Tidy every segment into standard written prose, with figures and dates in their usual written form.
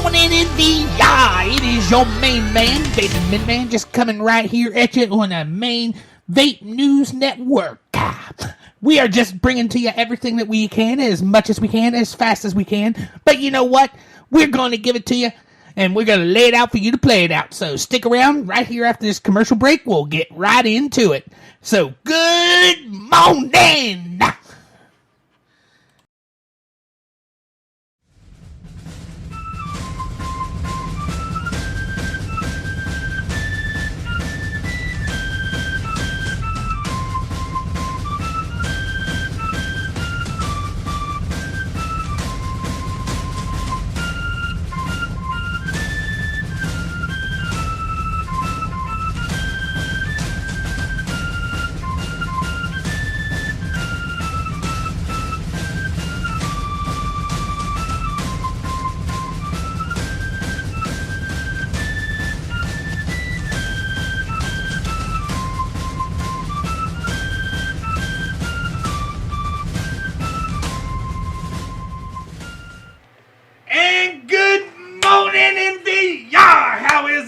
morning, NVR. It is your main man, David Midman, just coming right here at you on the main Vape News Network. We are just bringing to you everything that we can, as much as we can, as fast as we can. But you know what? We're going to give it to you, and we're going to lay it out for you to play it out. So stick around right here after this commercial break. We'll get right into it. So good morning!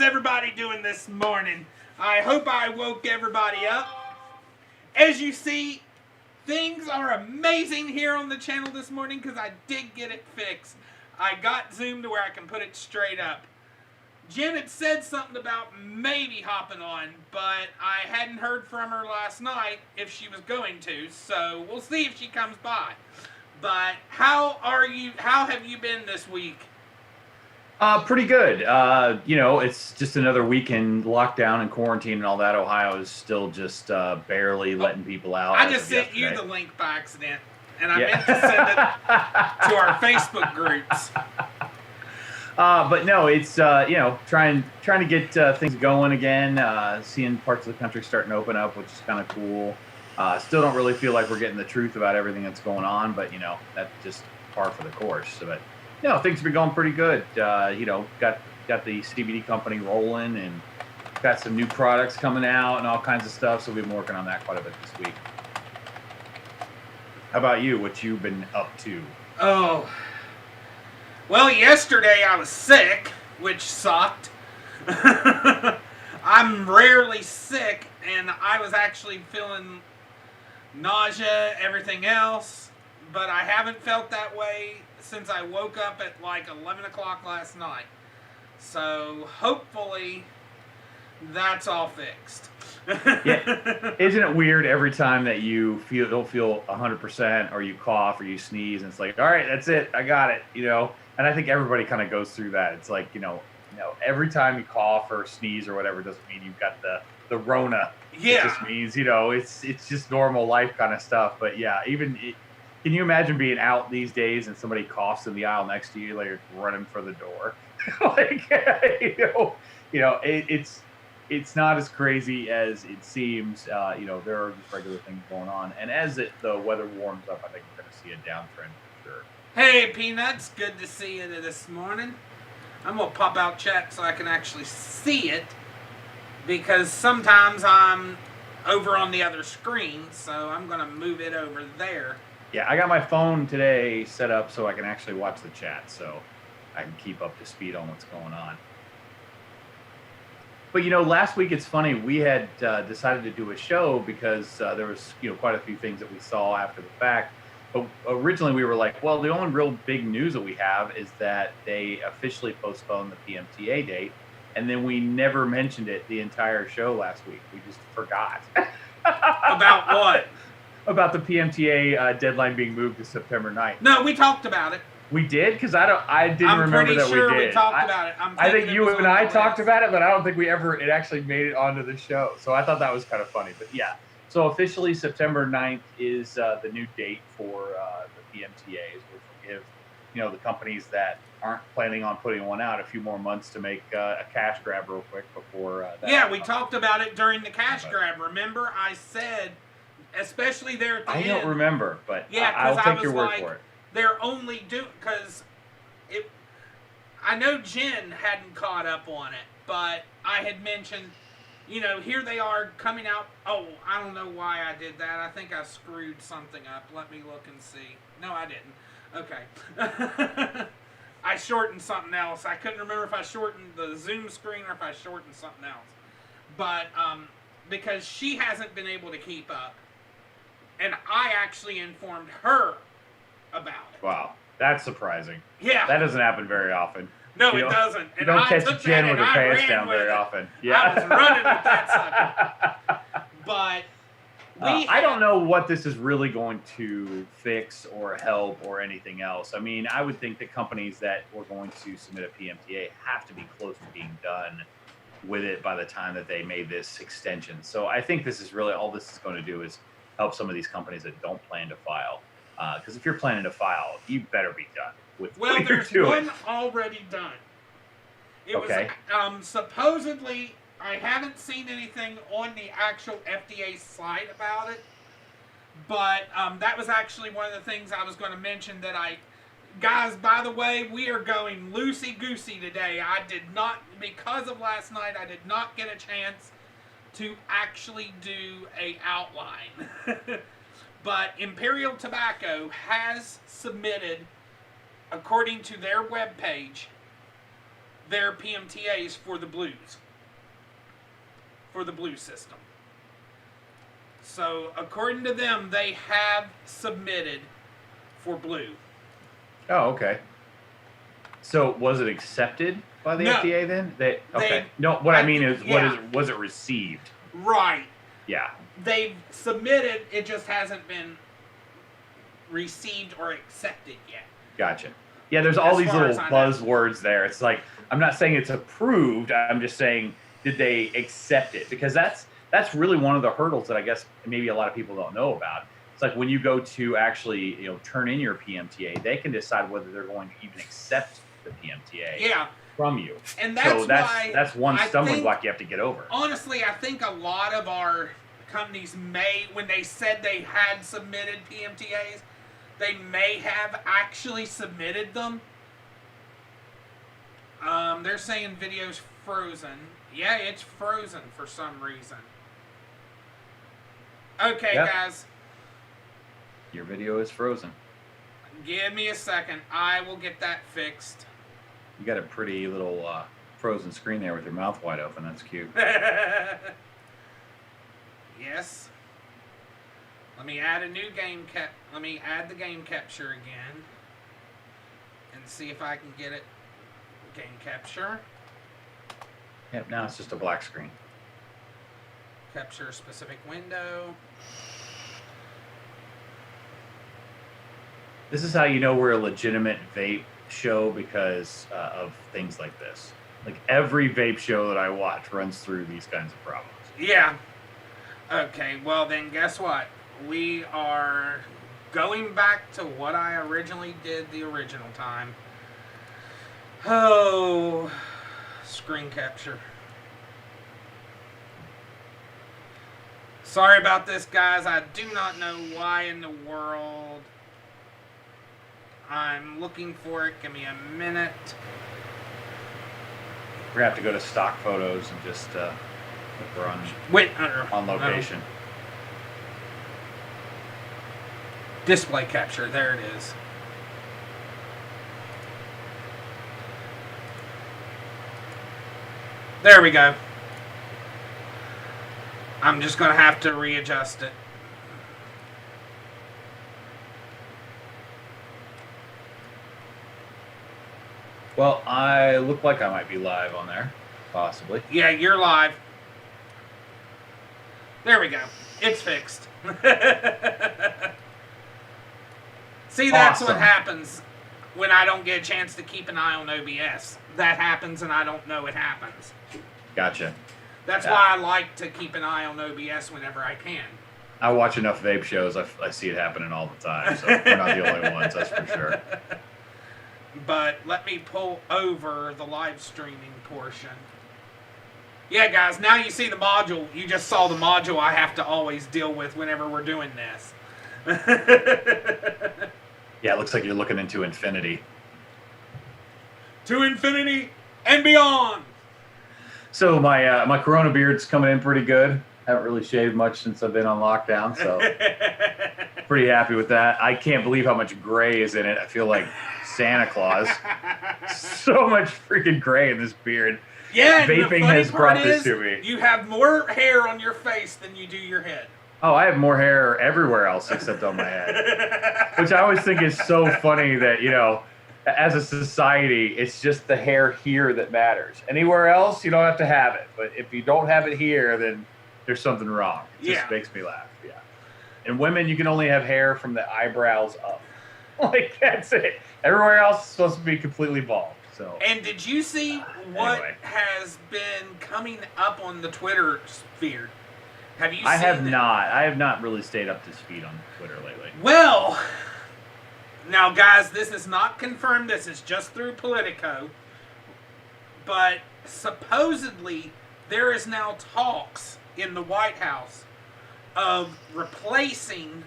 Everybody doing this morning? I hope I woke everybody up. As you see, things are amazing here on the channel this morning because I did get it fixed. I got Zoom to where I can put it straight up. Jen had said something about maybe hopping on, but I hadn't heard from her last night if she was going to, so we'll see if she comes by. But how have you been this week? Pretty good. It's just another week in lockdown and quarantine and all that. Ohio is still just barely letting people out. I just sent you the link by accident, and I meant to send it to our Facebook groups. But no, it's trying to get things going again. Seeing parts of the country starting to open up, which is kind of cool. Still don't really feel like we're getting the truth about everything that's going on, but that's just par for the course. But things have been going pretty good. Got the CBD company rolling and got some new products coming out and all kinds of stuff. So we've been working on that quite a bit this week. How about you? What you been up to? Oh, well, yesterday I was sick, which sucked. I'm rarely sick, and I was actually feeling nausea, everything else, but I haven't felt that way since I woke up at like 11 o'clock last night. So hopefully that's all fixed. Yeah. Isn't it weird every time that you don't feel 100% or you cough or you sneeze and it's like, all right, that's it. I got it. And I think everybody kind of goes through that. It's like, every time you cough or sneeze or whatever doesn't mean you've got the Rona. Yeah. It just means, it's just normal life kind of stuff. But yeah, can you imagine being out these days and somebody coughs in the aisle next to you, like you're running for the door? It's not as crazy as it seems. There are just regular things going on. And as the weather warms up, I think we're going to see a downtrend for sure. Hey, Peanuts, good to see you this morning. I'm going to pop out chat so I can actually see it, because sometimes I'm over on the other screen, so I'm going to move it over there. Yeah, I got my phone today set up so I can actually watch the chat, so I can keep up to speed on what's going on. But last week, it's funny, we had decided to do a show because there was quite a few things that we saw after the fact. But originally we were like, well, the only real big news that we have is that they officially postponed the PMTA date, and then we never mentioned it the entire show last week. We just forgot. About what? About the PMTA deadline being moved to September 9th. No, we talked about it. We did? Because I didn't remember that we did. I'm pretty sure we talked about it. I think you and I talked about it, but I don't think it actually made it onto the show. So I thought that was kind of funny. But yeah, so officially September 9th is the new date for the PMTAs, which will give the companies that aren't planning on putting one out a few more months to make a cash grab real quick before that. Yeah, we talked about it during the cash grab. Remember, I said, especially there at the end. I don't remember, but yeah, I'll take your word for it. They're only because I know Jen hadn't caught up on it, but I had mentioned, here they are coming out. Oh, I don't know why I did that. I think I screwed something up. Let me look and see. No, I didn't. Okay. I shortened something else. I couldn't remember if I shortened the Zoom screen or if I shortened something else. But because she hasn't been able to keep up, and I actually informed her about it. Wow, that's surprising. Yeah. That doesn't happen very often. No, it doesn't. You don't catch Jen with her pants down very often. Yeah. I was running with that sucker. But I don't know what this is really going to fix or help or anything else. I mean, I would think that companies that were going to submit a PMTA have to be close to being done with it by the time that they made this extension. So I think this is really all this is going to do is help some of these companies that don't plan to file. Because if you're planning to file, you better be done with what you're doing. Well, there's one already done. It was supposedly, I haven't seen anything on the actual FDA site about it, but that was actually one of the things I was going to mention that guys, by the way, we are going loosey-goosey today. I did not, because of last night, I did not get a chance to actually do a outline. But Imperial Tobacco has submitted, according to their webpage, their PMTAs for the blues. For the blue system. So, according to them, they have submitted for blue. Oh, okay. So, was it accepted by the FDA then? What I mean is, was it received? Right. Yeah. They've submitted, it just hasn't been received or accepted yet. Gotcha. Yeah, there's all these little buzzwords there. It's like, I'm not saying it's approved, I'm just saying, did they accept it? Because that's really one of the hurdles that I guess maybe a lot of people don't know about. It's like when you go to actually, turn in your PMTA, they can decide whether they're going to even accept the PMTA from you. And that's one stumbling block you have to get over. Honestly, I think a lot of our companies when they said they had submitted PMTAs, they may have actually submitted them. They're saying video's frozen. Yeah, it's frozen for some reason. Okay, guys. Your video is frozen. Give me a second. I will get that fixed. You got a pretty little frozen screen there with your mouth wide open. That's cute. Yes. Let me add a new game Let me add the game capture again. And see if I can get it. Game capture. Yep, now it's just a black screen. Capture a specific window. This is how you know we're a legitimate vape show because of things like this. Like every vape show that I watch runs through these kinds of problems. Yeah. Okay, well then guess what? We are going back to what I originally did the original time. Oh, screen capture. Sorry about this, guys. I do not know why in the world I'm looking for it. Give me a minute. We're going to have to go to stock photos and just look on location. No. Display capture. There it is. There we go. I'm just going to have to readjust it. Well, I look like I might be live on there, possibly. Yeah, you're live. There we go. It's fixed. See, that's what happens when I don't get a chance to keep an eye on OBS. That happens and I don't know it happens. Gotcha. That's why I like to keep an eye on OBS whenever I can. I watch enough vape shows. I see it happening all the time. So we're not the only ones, that's for sure. But let me pull over the live streaming portion. Yeah, guys, now you see the module. You just saw the module I have to always deal with whenever we're doing this. Yeah, it looks like you're looking into infinity. To infinity and beyond. So my Corona beard's coming in pretty good. Haven't really shaved much since I've been on lockdown, so pretty happy with that. I can't believe how much gray is in it. I feel like Santa Claus. So much freaking gray in this beard. Yeah, and Vaping the funny has part brought this is, to me. you have more hair on your face than you do your head. Oh, I have more hair everywhere else except on my head. Which I always think is so funny that, you know, as a society, it's just the hair here that matters. Anywhere else, you don't have to have it. But if you don't have it here, then there's something wrong. It just makes me laugh. Yeah. And women, you can only have hair from the eyebrows up. Like, that's it. Everywhere else is supposed to be completely bald. So. And did you see what anyway. has been coming up on the Twitter sphere? Have you seen I have it? not. I have not really stayed up to speed on Twitter lately. Well, now, guys, this is not confirmed. This is just through Politico. But supposedly, there is now talks in the White House of replacing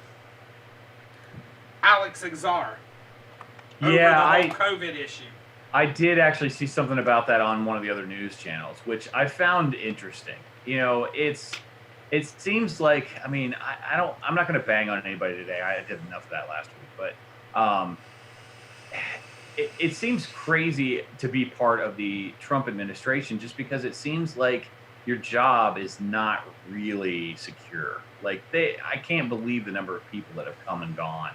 Alex Azar over the whole COVID issue. I did actually see something about that on one of the other news channels, which I found interesting. You know, it seems like, I mean, I'm not going to bang on anybody today. I did enough of that last week, but it seems crazy to be part of the Trump administration just because it seems like your job is not really secure. Like I can't believe the number of people that have come and gone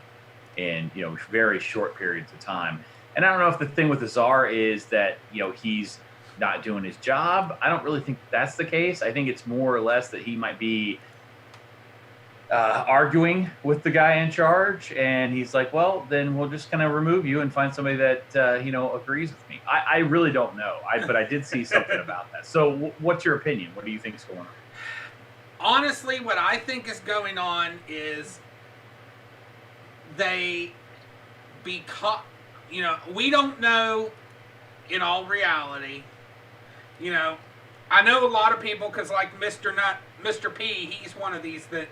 in, you know, very short periods of time. And I don't know if the thing with Azar is that, you know, he's not doing his job. I don't really think that's the case. I think it's more or less that he might be arguing with the guy in charge, and he's like, well, then we'll just kind of remove you and find somebody that, you know, agrees with me. I really don't know, but I did see something about that. So what's your opinion? What do you think is going on? Honestly, what I think is going on is you know, we don't know in all reality. You know, I know a lot of people, because like Mr. P, he's one of these that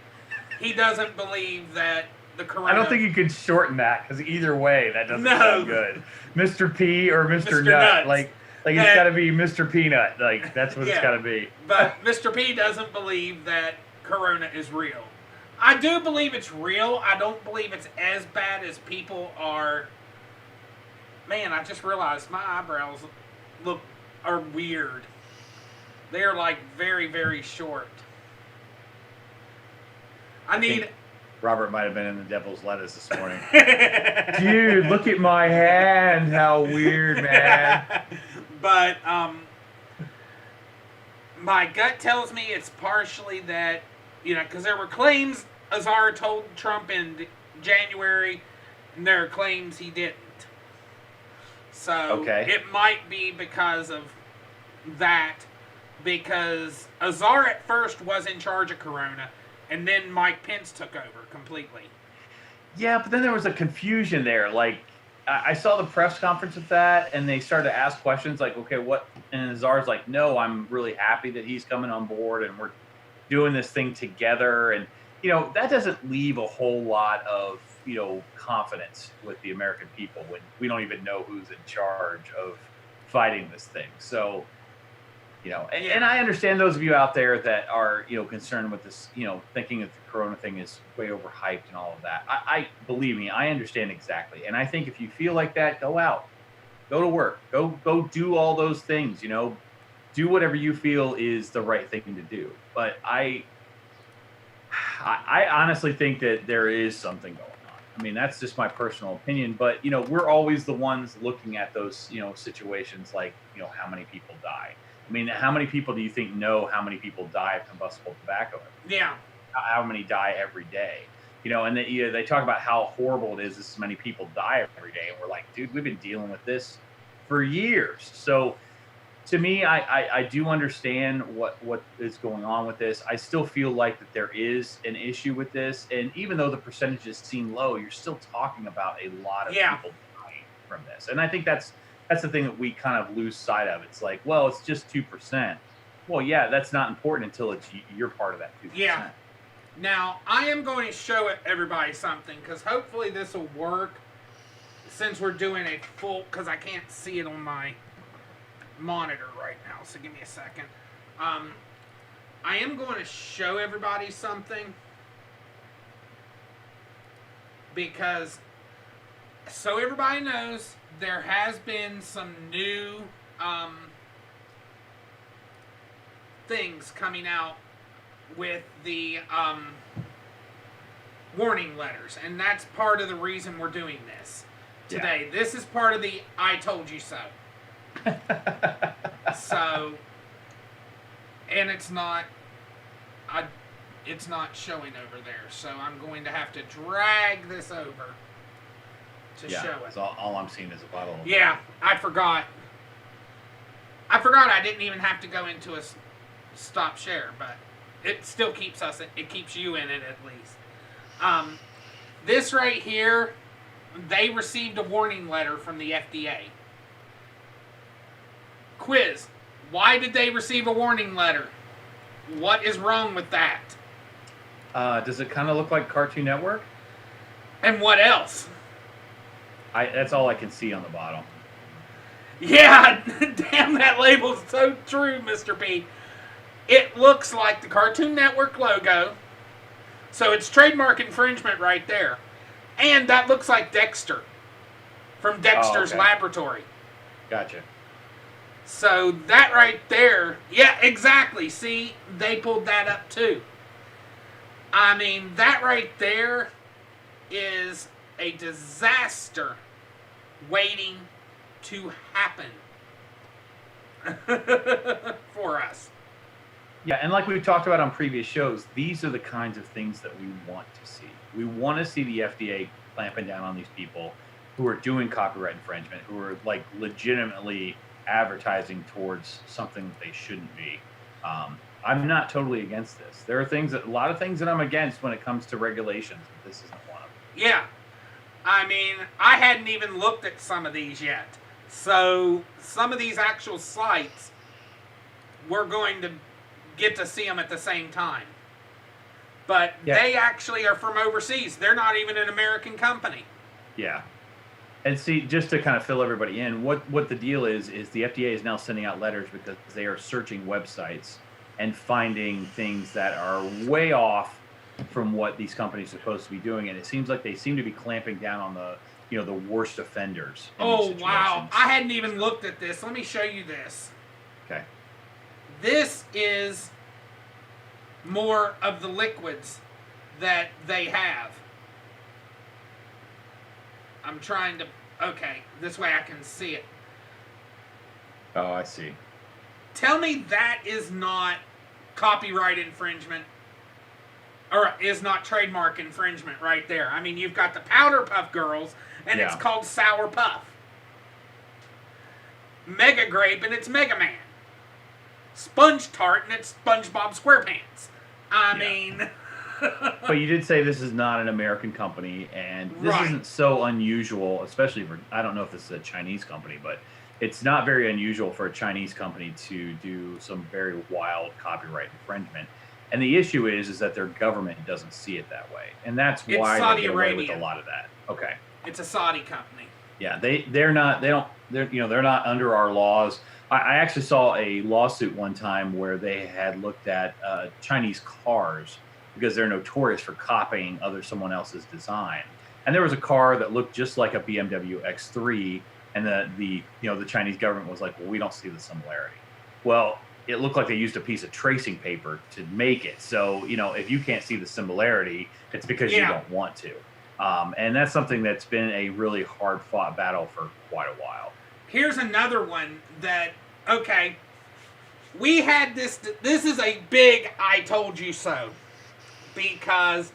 he doesn't believe that the corona... I don't think you could shorten that, because either way, that doesn't sound good. Mr. P or Mr. Nut. Like it's got to be Mr. Peanut. Like, that's what it's got to be. But Mr. P doesn't believe that corona is real. I do believe it's real. I don't believe it's as bad as people are... Man, I just realized my eyebrows are weird. They're like very, very short. I think Robert might have been in the devil's lettuce this morning. Dude, look at my hand. How weird, man. But my gut tells me it's partially that, you know, because there were claims Azar told Trump in January, and there are claims he didn't. So it might be because of that, because Azar at first was in charge of Corona, and then Mike Pence took over completely. Yeah, but then there was a confusion there. Like, I saw the press conference with that, and they started to ask questions like, okay, what? And Azar's like, no, I'm really happy that he's coming on board, and we're doing this thing together. And, you know, that doesn't leave a whole lot of, you know, confidence with the American people when we don't even know who's in charge of fighting this thing. So, you know, and I understand those of you out there that are, you know, concerned with this, you know, thinking that the corona thing is way overhyped and all of that. I believe me, I understand exactly. And I think if you feel like that, go out, go to work, go do all those things, you know, do whatever you feel is the right thing to do. But I honestly think that there is something going on. I mean, that's just my personal opinion, but, you know, we're always the ones looking at those, you know, situations like, you know, how many people die. I mean, how many people do you think know how many people die of combustible tobacco? Yeah. How many die every day? You know, and they talk about how horrible it is this many people die every day. And we're like, dude, we've been dealing with this for years. So to me, I do understand what is going on with this. I still feel like that there is an issue with this. And even though the percentages seem low, you're still talking about a lot of people dying from this. And I think that's the thing that we kind of lose sight of. It's like, well, it's just 2%. Well, yeah, that's not important until you're part of that 2%. Yeah. Now, I am going to show everybody something, because hopefully this will work since we're doing a full, because I can't see it on my monitor right now, so give me a second. I am going to show everybody something, because so everybody knows, there has been some new things coming out with the warning letters, and that's part of the reason we're doing this today. Yeah. This is part of the I told you so. So, and it's not showing over there, so I'm going to have to drag this over to show it. So all I'm seeing is a bottle of Yeah, I forgot I didn't even have to go into a stop share, but it still keeps it keeps you in it at least. This right here, they received a warning letter from the FDA. Quiz: why did they receive a warning letter? What is wrong with that? Does it kind of look like Cartoon Network? And what else? That's all I can see on the bottom. Yeah, damn, that label's so true, Mr. P. It looks like the Cartoon Network logo. So it's trademark infringement right there. And that looks like Dexter from Dexter's Laboratory. Gotcha. So that right there, yeah, exactly. See, they pulled that up too. I mean, that right there is a disaster waiting to happen for us. Yeah, and like we've talked about on previous shows, these are the kinds of things that we want to see. We want to see the FDA clamping down on these people who are doing copyright infringement, who are like legitimately advertising towards something that they shouldn't be. I'm not totally against this. There are a lot of things that I'm against when it comes to regulations, but this isn't one of them. Yeah. I mean, I hadn't even looked at some of these yet. So some of these actual sites, we're going to get to see them at the same time. But they actually are from overseas. They're not even an American company. Yeah. And see, just to kind of fill everybody in, what the deal is the FDA is now sending out letters because they are searching websites and finding things that are way off from what these companies are supposed to be doing. And it seems like they seem to be clamping down on the worst offenders. Oh, wow. I hadn't even looked at this. Let me show you this. Okay. This is more of the liquids that they have. I'm trying to... Okay, this way I can see it. Oh, I see. Tell me that is not copyright infringement, or is not trademark infringement right there. I mean, you've got the Powder Puff Girls, and it's called Sour Puff. Mega Grape, and it's Mega Man. Sponge Tart, and it's SpongeBob SquarePants. I mean... But you did say this is not an American company, and this isn't so unusual, especially for, I don't know if this is a Chinese company, but it's not very unusual for a Chinese company to do some very wild copyright infringement. And the issue is that their government doesn't see it that way. And that's why they get away with a lot of that. Okay. It's a Saudi company. Yeah, they're not under our laws. I actually saw a lawsuit one time where they had looked at Chinese cars because they're notorious for copying someone else's design. And there was a car that looked just like a BMW X3, and the Chinese government was like, well, we don't see the similarity. Well, it looked like they used a piece of tracing paper to make it. So, if you can't see the similarity, it's because you don't want to. And that's something that's been a really hard-fought battle for quite a while. Here's another one that, we had this is a big I told you so. Because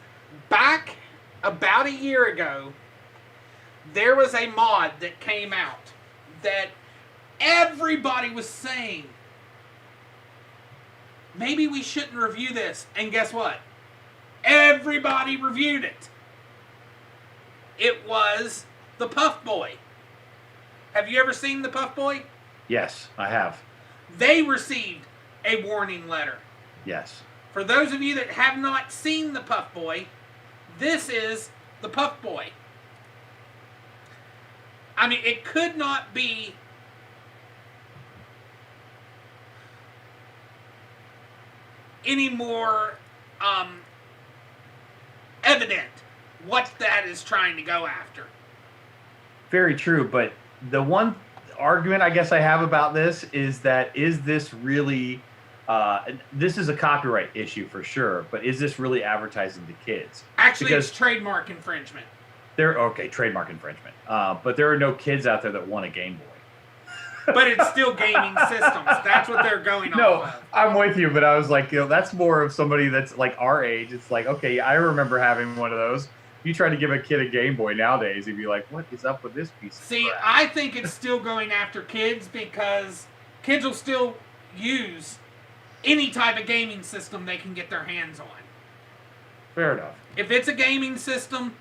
back about a year ago, there was a mod that came out that everybody was saying, maybe we shouldn't review this. And guess what? Everybody reviewed it. It was the Puff Boy. Have you ever seen the Puff Boy? Yes, I have. They received a warning letter. Yes. For those of you that have not seen the Puff Boy, this is the Puff Boy. I mean, it could not be any more evident what that is trying to go after. Very true. But the one argument I guess I have about this is that is this really this is a copyright issue for sure, but is this really advertising to kids? Actually, Because it's trademark infringement. Trademark infringement. But there are no kids out there that want a Game Boy. But it's still gaming systems. That's what they're going No, off of. I'm with you, but I was like, that's more of somebody that's like our age. It's like, okay, I remember having one of those. You try to give a kid a Game Boy nowadays, he'd be like, what is up with this piece of crap? I think it's still going after kids because kids will still use any type of gaming system they can get their hands on. Fair enough. If it's a gaming system,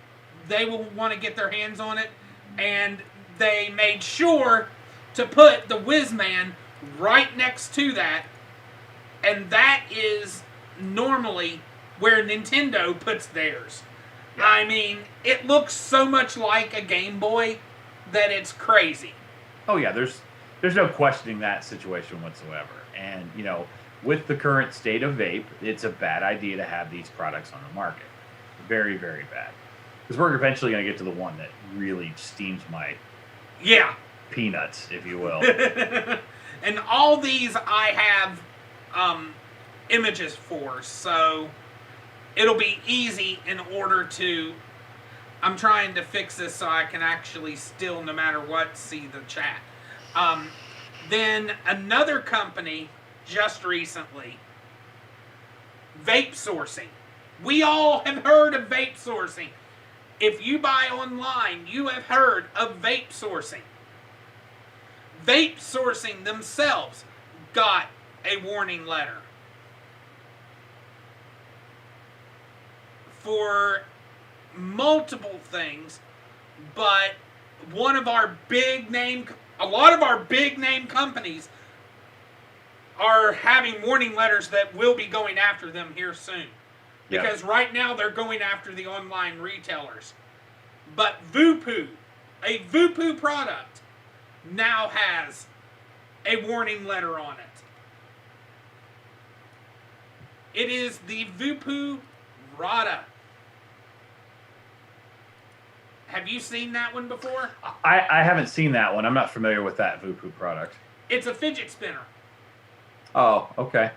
they will want to get their hands on it, and they made sure to put the Whizman right next to that, and that is normally where Nintendo puts theirs. Yeah. I mean, it looks so much like a Game Boy that it's crazy. Oh yeah, there's no questioning that situation whatsoever. And with the current state of vape, it's a bad idea to have these products on the market. Very, very bad. Because we're eventually going to get to the one that really steams my peanuts, if you will. And all these I have images for, so it'll be easy in order to... I'm trying to fix this so I can actually still, no matter what, see the chat. Then another company just recently, vape sourcing. We all have heard of vape sourcing. If you buy online, you have heard of vape sourcing. Vape sourcing themselves got a warning letter for multiple things, but a lot of our big name companies are having warning letters that will be going after them here soon. Because right now they're going after the online retailers. But Voopoo, a Voopoo product, now has a warning letter on it. It is the Voopoo Rada. Have you seen that one before? I haven't seen that one. I'm not familiar with that Voopoo product. It's a fidget spinner. Oh, okay.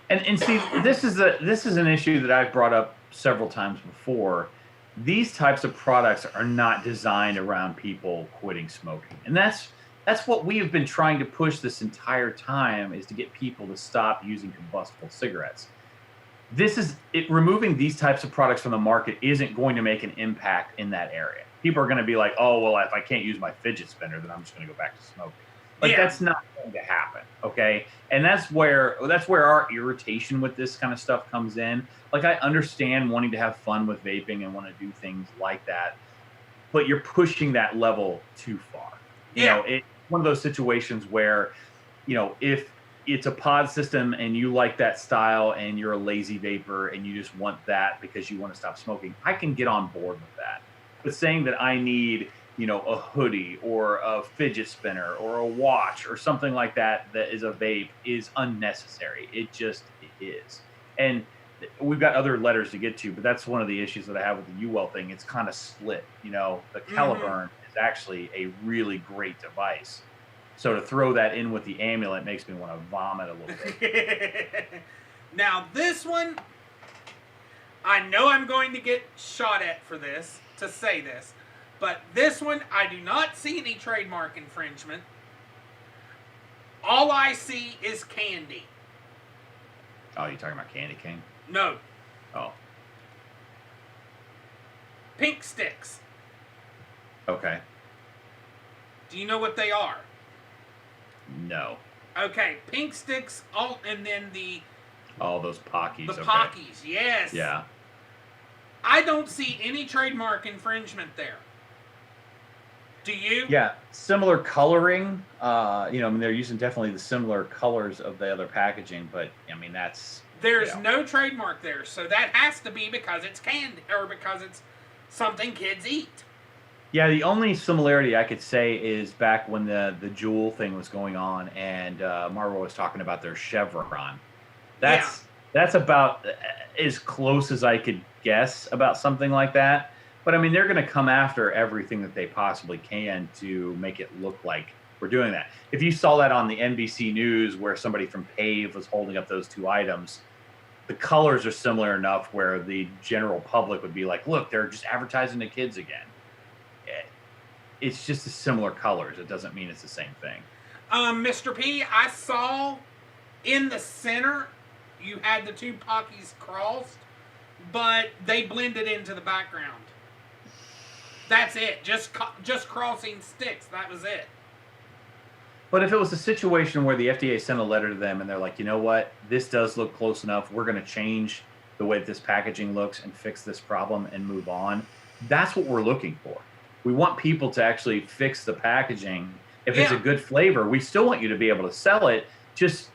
And see, this is an issue that I've brought up several times before. These types of products are not designed around people quitting smoking, and that's what we have been trying to push this entire time, is to get people to stop using combustible cigarettes. Removing these types of products from the market isn't going to make an impact in that area. People are going to be like, oh, well, if I can't use my fidget spinner, then I'm just going to go back to smoking. That's not going to happen, okay? And that's where our irritation with this kind of stuff comes in. Like, I understand wanting to have fun with vaping and want to do things like that, but you're pushing that level too far. It's one of those situations where, if it's a pod system and you like that style and you're a lazy vapor and you just want that because you want to stop smoking, I can get on board with that. But saying that I need a hoodie or a fidget spinner or a watch or something like that is a vape is unnecessary. It just is. And we've got other letters to get to, but that's one of the issues that I have with the UL thing. It's kind of split. The Caliburn is actually a really great device. So to throw that in with the amulet makes me want to vomit a little bit. Now this one, I know I'm going to get shot at for this, to say this. But this one, I do not see any trademark infringement. All I see is candy. Oh, you talking about Candy King? No. Oh. Pink sticks. Okay. Do you know what they are? No. Okay, pink sticks, and then all those Pockies. The Pockies, yes. Yeah. I don't see any trademark infringement there. Do you? Yeah, similar coloring. They're using definitely the similar colors of the other packaging, but that's... There's no trademark there, so that has to be because it's candy, or because it's something kids eat. Yeah, the only similarity I could say is back when the Juul thing was going on, and Marlboro was talking about their Chevron. That's about as close as I could guess about something like that. But I mean, they're going to come after everything that they possibly can to make it look like we're doing that. If you saw that on the NBC News where somebody from PAVE was holding up those two items, the colors are similar enough where the general public would be like, look, they're just advertising to kids again. It's just the similar colors. It doesn't mean it's the same thing. Mr. P, I saw in the center you had the two Pockies crossed, but they blended into the background. That's it. Just crossing sticks. That was it. But if it was a situation where the FDA sent a letter to them and they're like, you know what, this does look close enough, we're going to change the way that this packaging looks and fix this problem and move on, that's what we're looking for. We want people to actually fix the packaging. If it's a good flavor, we still want you to be able to sell it. Just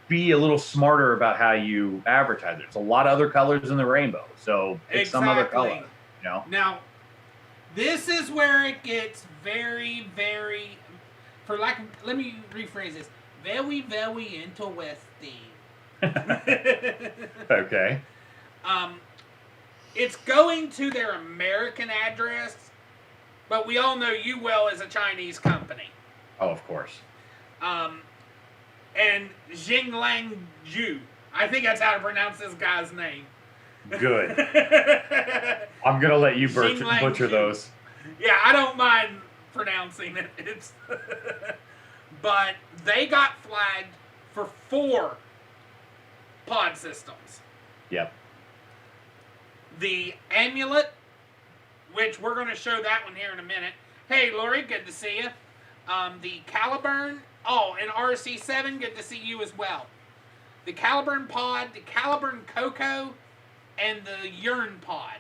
be a little smarter about how you advertise it. There's a lot of other colors in the rainbow, so pick some other color. You know. Now, this is where it gets very, very, let me rephrase this, very, very interesting. Okay. It's going to their American address, but we all know UWell is a Chinese company. Oh, of course. And Jinglang Ju. I think that's how to pronounce this guy's name. Good. I'm going to let you butcher those. Yeah, I don't mind pronouncing it. It's but they got flagged for 4 pod systems. Yep. The amulet, which we're going to show that one here in a minute. Hey, Lori, good to see you. The Caliburn, and RC7, good to see you as well. The Caliburn pod, the Caliburn Cocoa, and the Yearn pod.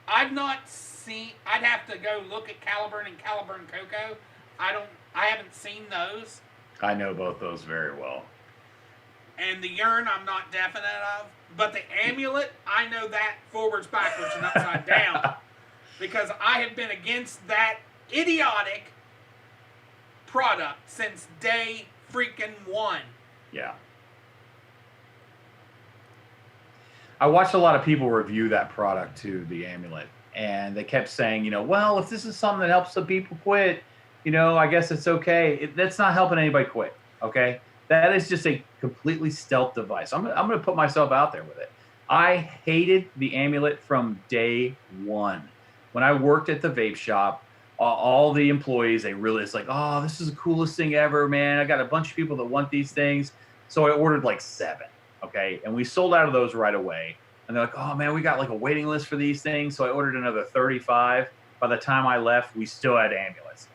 I've not seen, I'd have to go look at Caliburn and Caliburn Cocoa. I haven't seen those. I know both those very well. And the Yearn, I'm not definite of. But the amulet, I know that forwards, backwards, and upside down. Because I have been against that idiotic product since day freaking one. Yeah. I watched a lot of people review that product too, the amulet. And they kept saying, well, if this is something that helps some people quit, I guess it's okay. That's not helping anybody quit, okay? That is just a completely stealth device. I'm going to put myself out there with it. I hated the amulet from day one. When I worked at the vape shop, all the employees, it's like, oh, this is the coolest thing ever, man. I got a bunch of people that want these things. So I ordered like 7, okay? And we sold out of those right away. And they're like, oh, man, we got like a waiting list for these things. So I ordered another 35. By the time I left, we still had amulets.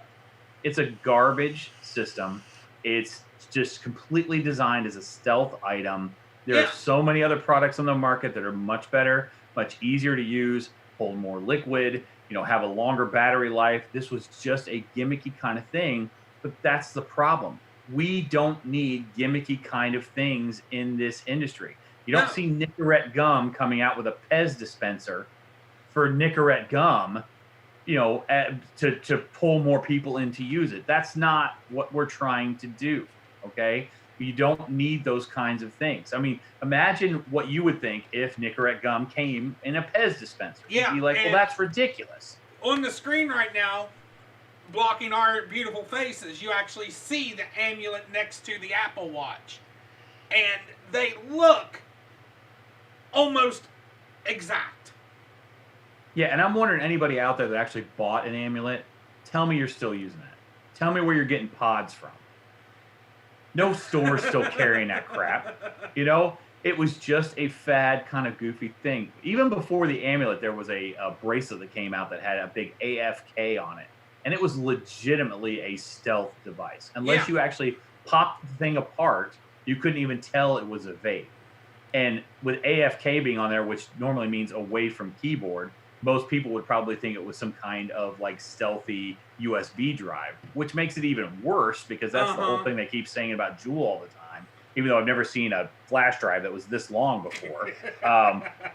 It's a garbage system. It's just completely designed as a stealth item. There are so many other products on the market that are much better, much easier to use, hold more liquid, have a longer battery life. This was just a gimmicky kind of thing, but that's the problem. We don't need gimmicky kind of things in this industry. You don't see Nicorette gum coming out with a Pez dispenser for Nicorette gum, to pull more people in to use it. That's not what we're trying to do, okay? You don't need those kinds of things. I mean, imagine what you would think if Nicorette gum came in a Pez dispenser. Yeah. You'd be like, well, that's ridiculous. On the screen right now, blocking our beautiful faces, you actually see the amulet next to the Apple Watch. And they look almost exact. Yeah, and I'm wondering, anybody out there that actually bought an amulet, tell me you're still using that. Tell me where you're getting pods from. No store's still carrying that crap. It was just a fad kind of goofy thing. Even before the amulet, there was a bracelet that came out that had a big AFK on it. And it was legitimately a stealth device. Unless you actually popped the thing apart, you couldn't even tell it was a vape. And with AFK being on there, which normally means away from keyboard, most people would probably think it was some kind of like stealthy USB drive, which makes it even worse because that's the whole thing they keep saying about Juul all the time, even though I've never seen a flash drive that was this long before.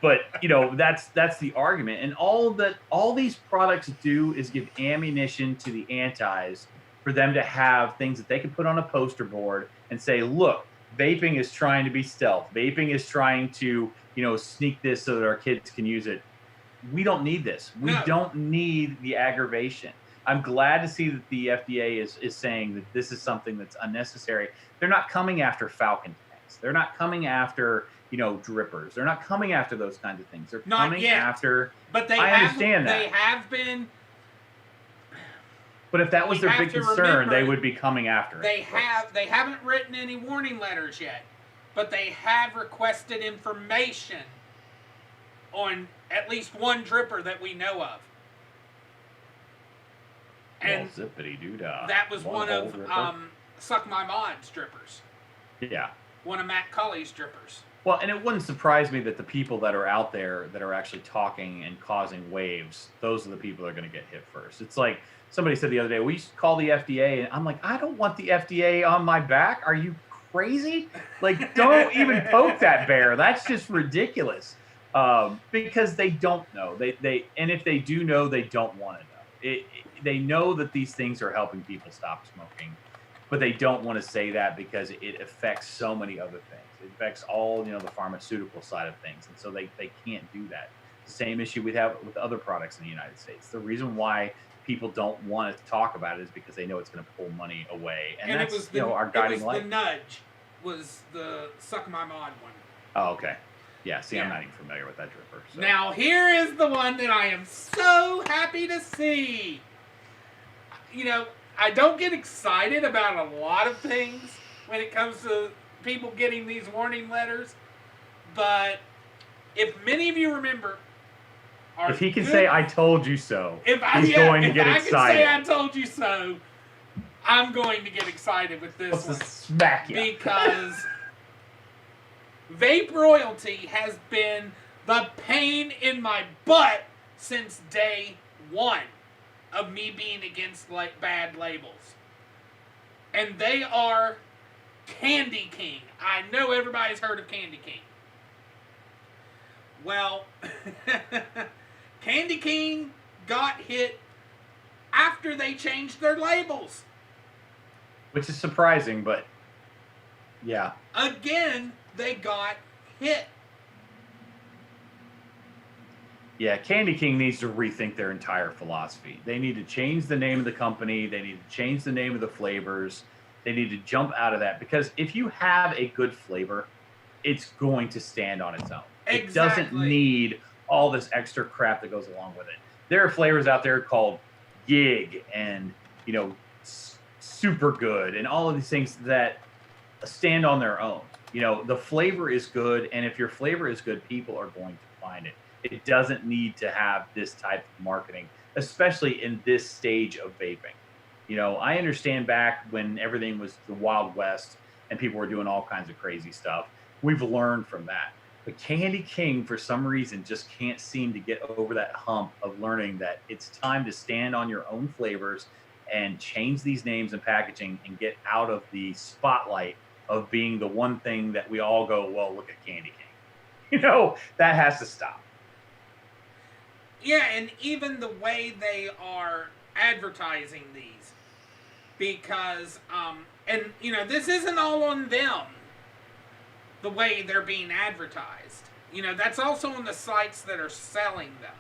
But that's the argument. And all these products do is give ammunition to the antis for them to have things that they can put on a poster board and say, look, vaping is trying to be stealth. Vaping is trying to, sneak this so that our kids can use it. we don't need this. We No. don't need the aggravation. I'm glad to see that the FDA is saying that this is something that's unnecessary. They're not coming after Falcon tanks. They're not coming after, drippers. They're not coming after those kinds of things. They're Not coming yet. after. But they understand that. They have been. But if that was their big concern, they would be coming after it. They haven't written any warning letters yet, but they have requested information on at least one dripper that we know of. And zippity-doo-dah. that was one of Suck My Mod's drippers. Yeah. One of Matt Cully's drippers. Well, and it wouldn't surprise me that the people that are out there that are actually talking and causing waves, those are the people that are going to get hit first. It's like somebody said the other day, we used to call the FDA, and I'm like, I don't want the FDA on my back. Are you crazy? Like, don't even poke that bear. That's just ridiculous. Because they don't know. And if they do know, they don't want to know. They know that these things are helping people stop smoking, but they don't want to say that because it affects so many other things. It affects all, the pharmaceutical side of things. And so they can't do that. The same issue we have with other products in the United States. The reason why people don't want to talk about it is because they know it's going to pull money away. And that's, it was our guiding light. The nudge was the Suck My Mod one. Oh, okay. Yeah, see, I'm not even familiar with that dripper. So. Now, here is the one that I am so happy to see. I don't get excited about a lot of things when it comes to people getting these warning letters, but if many of you remember... If he can say, I told you so, he's going to get excited. If I can say, I told you so, I'm going to get excited with this one. Smack you. Because vape royalty has been the pain in my butt since day one of me being against bad labels. And they are Candy King. I know everybody's heard of Candy King. Well, Candy King got hit after they changed their labels. Which is surprising, but yeah. Again, they got hit. Yeah, Candy King needs to rethink their entire philosophy. They need to change the name of the company. They need to change the name of the flavors. They need to jump out of that. Because if you have a good flavor, it's going to stand on its own. Exactly. It doesn't need all this extra crap that goes along with it. There are flavors out there called Gig and, Super Good and all of these things that stand on their own. The flavor is good, and if your flavor is good, people are going to find it. It doesn't need to have this type of marketing, especially in this stage of vaping. I understand back when everything was the Wild West and people were doing all kinds of crazy stuff. We've learned from that. But Candy King, for some reason, just can't seem to get over that hump of learning that it's time to stand on your own flavors and change these names and packaging and get out of the spotlight of being the one thing that we all go, well, look at Candy King. That has to stop. Yeah, and even the way they are advertising these. Because, this isn't all on them. The way they're being advertised. That's also on the sites that are selling them.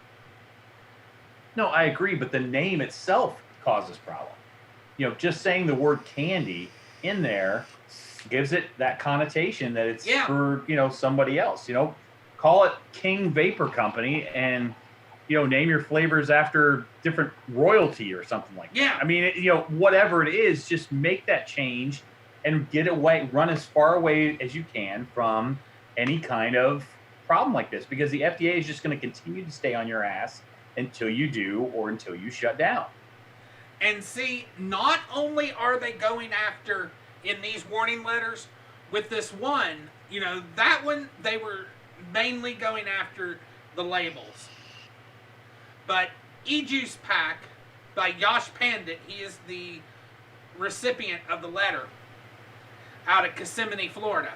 No, I agree, but the name itself causes problem. Just saying the word candy in there gives it that connotation that it's for, somebody else. Call it King Vapor Company and, name your flavors after different royalty or something like that. Yeah. I mean, whatever it is, just make that change and get away, run as far away as you can from any kind of problem like this, because the FDA is just going to continue to stay on your ass until you do or until you shut down. And see, not only are they going after, in these warning letters, with this one, that one, they were mainly going after the labels. But E-Juice Pack by Yash Pandit, he is the recipient of the letter out of Kissimmee, Florida.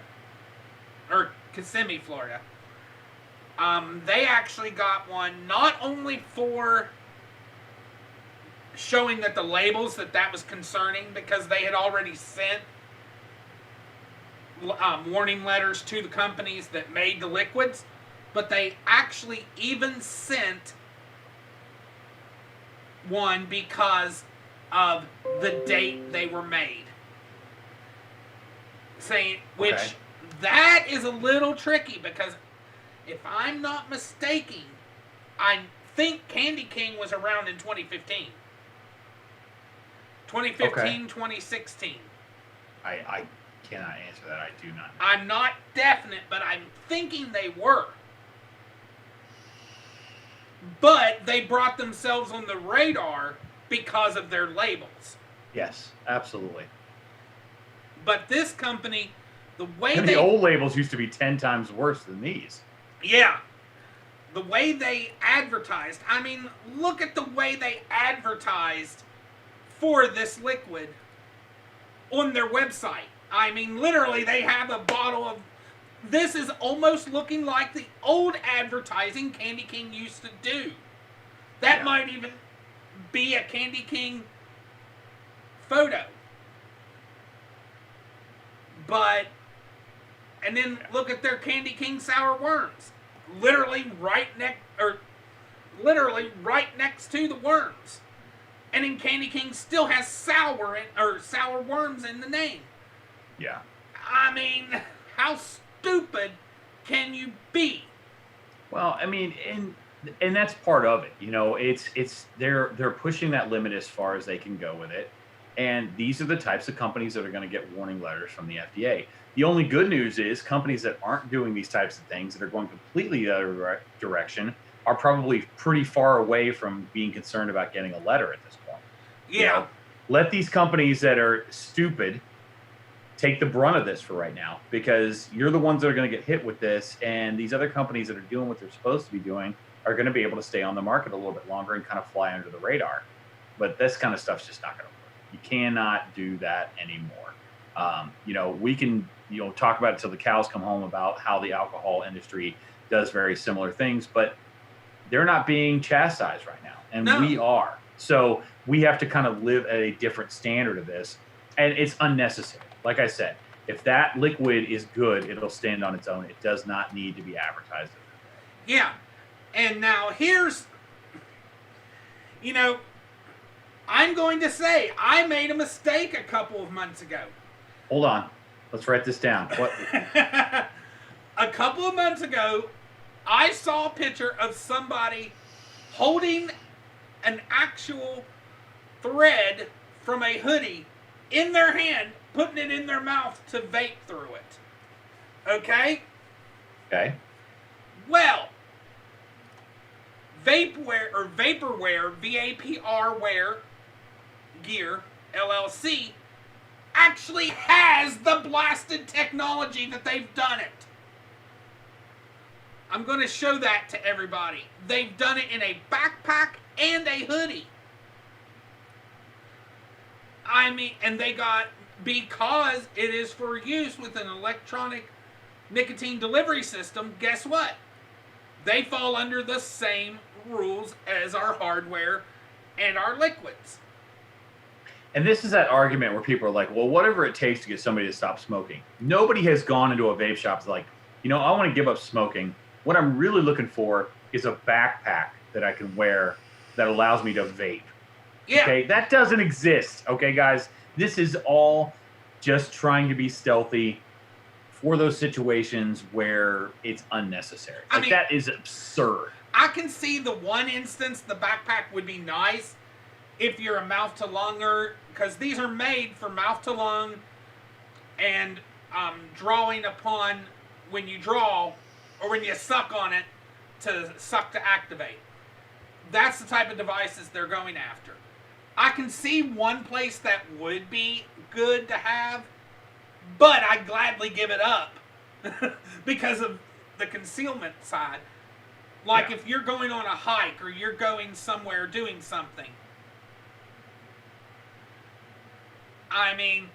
They actually got one not only for showing that the labels that was concerning, because they had already sent warning letters to the companies that made the liquids, but they actually even sent one because of the date they were made. Saying, which that is a little tricky because if I'm not mistaken, I think Candy King was around in 2015. 2015, 2016. I cannot answer that. I do not know. I'm not definite, but I'm thinking they were. But they brought themselves on the radar because of their labels. Yes, absolutely. But this company, the way and the old labels used to be 10 times worse than these. Yeah. The way they advertised. I mean, look at the way they advertised for this liquid on their website. I mean, literally, they have a bottle of... This is almost looking like the old advertising Candy King used to do. That might even be a Candy King photo. But... And then look at their Candy King sour worms. Literally right next to the worms. And then Candy King still has sour worms in the name. Yeah. I mean, how stupid can you be? Well, I mean, and that's part of it. You know, they're pushing that limit as far as they can go with it. And these are the types of companies that are going to get warning letters from the FDA. The only good news is companies that aren't doing these types of things, that are going completely the other direction, are probably pretty far away from being concerned about getting a letter at this point. Yeah. You know, let these companies that are stupid take the brunt of this for right now, because you're the ones that are going to get hit with this, and these other companies that are doing what they're supposed to be doing are going to be able to stay on the market a little bit longer and kind of fly under the radar. But this kind of stuff's just not going to work. You cannot do that anymore. You know, we can, talk about it till the cows come home about how the alcohol industry does very similar things, but they're not being chastised right now, and we are. So we have to kind of live at a different standard of this, and it's unnecessary. Like I said, if that liquid is good, it'll stand on its own. It does not need to be advertised. Yeah. And now here's, I'm going to say I made a mistake a couple of months ago. Hold on. Let's write this down. What? A couple of months ago, I saw a picture of somebody holding an actual thread from a hoodie in their hand, putting it in their mouth to vape through it. Okay? Okay. Well, Vaporware, VAPR Wear Gear, LLC, actually has the blasted technology that they've done it. I'm going to show that to everybody. They've done it in a backpack and a hoodie. I mean, and they got, because it is for use with an electronic nicotine delivery system, guess what? They fall under the same rules as our hardware and our liquids. And this is that argument where people are like, well, whatever it takes to get somebody to stop smoking. Nobody has gone into a vape shop like, I want to give up smoking. What I'm really looking for is a backpack that I can wear that allows me to vape. Yeah. Okay, that doesn't exist. Okay, guys, this is all just trying to be stealthy for those situations where it's unnecessary. I mean, that is absurd. I can see the one instance the backpack would be nice if you're a mouth-to-lunger, because these are made for mouth-to-lung and drawing upon when you draw or when you suck on it to suck to activate. That's the type of devices they're going after. I can see one place that would be good to have, but I'd gladly give it up because of the concealment side. Like if you're going on a hike or you're going somewhere doing something. I mean,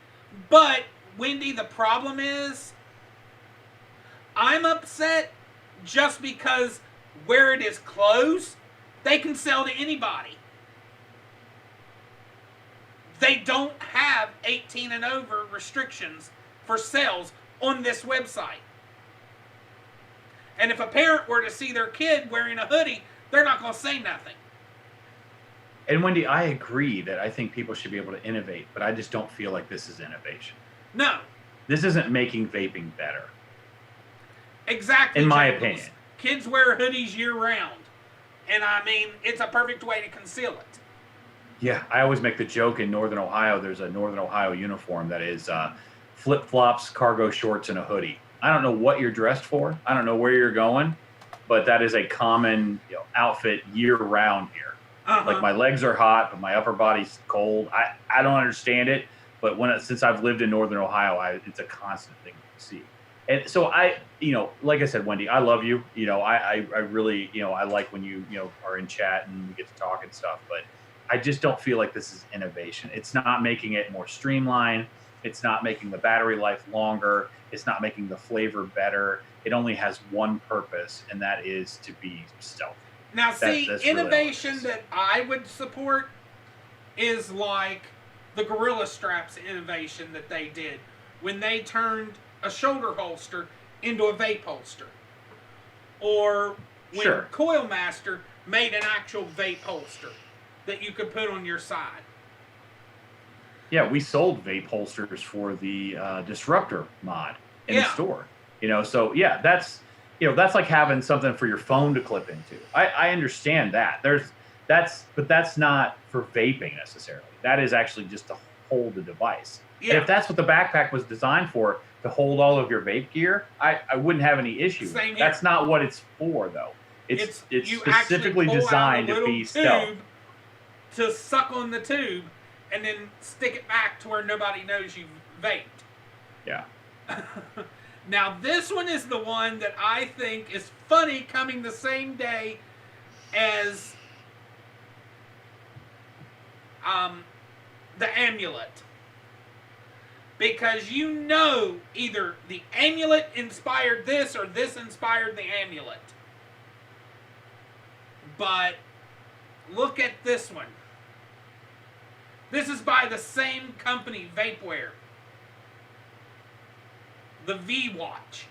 but Wendy, the problem is I'm upset just because where it is closed, they can sell to anybody. They don't have 18 and over restrictions for sales on this website. And if a parent were to see their kid wearing a hoodie, they're not going to say nothing. And Wendy, I agree that I think people should be able to innovate, but I just don't feel like this is innovation. No. This isn't making vaping better. Exactly. In my opinion. Kids wear hoodies year round. And I mean, it's a perfect way to conceal it. Yeah, I always make the joke in Northern Ohio, there's a Northern Ohio uniform that is flip-flops, cargo shorts, and a hoodie. I don't know what you're dressed for. I don't know where you're going, but that is a common outfit year-round here. Like, my legs are hot, but my upper body's cold. I don't understand it, but since I've lived in Northern Ohio, it's a constant thing to see. And so like I said, Wendy, I love you. I really, I like when you are in chat and we get to talk and stuff, but I just don't feel like this is innovation. It's not making it more streamlined. It's not making the battery life longer. It's not making the flavor better. It only has one purpose, and that is to be stealthy. Now, that's innovation really that I would support is like the Gorilla Straps innovation that they did when they turned a shoulder holster into a vape holster. Or when Coil Master made an actual vape holster that you could put on your side. Yeah, we sold vape holsters for the Disruptor mod in the store. So yeah, that's like having something for your phone to clip into. I understand that. But that's not for vaping necessarily. That is actually just to hold the device. Yeah. And if that's what the backpack was designed for, to hold all of your vape gear, I wouldn't have any issue. Same here. That's not what it's for, though. It's specifically designed to be stealth. To suck on the tube and then stick it back to where nobody knows you vaped. Yeah. Now, this one is the one that I think is funny, coming the same day as the amulet. Because either the amulet inspired this or this inspired the amulet. But look at this one. This is by the same company, Vapeware. The V Watch.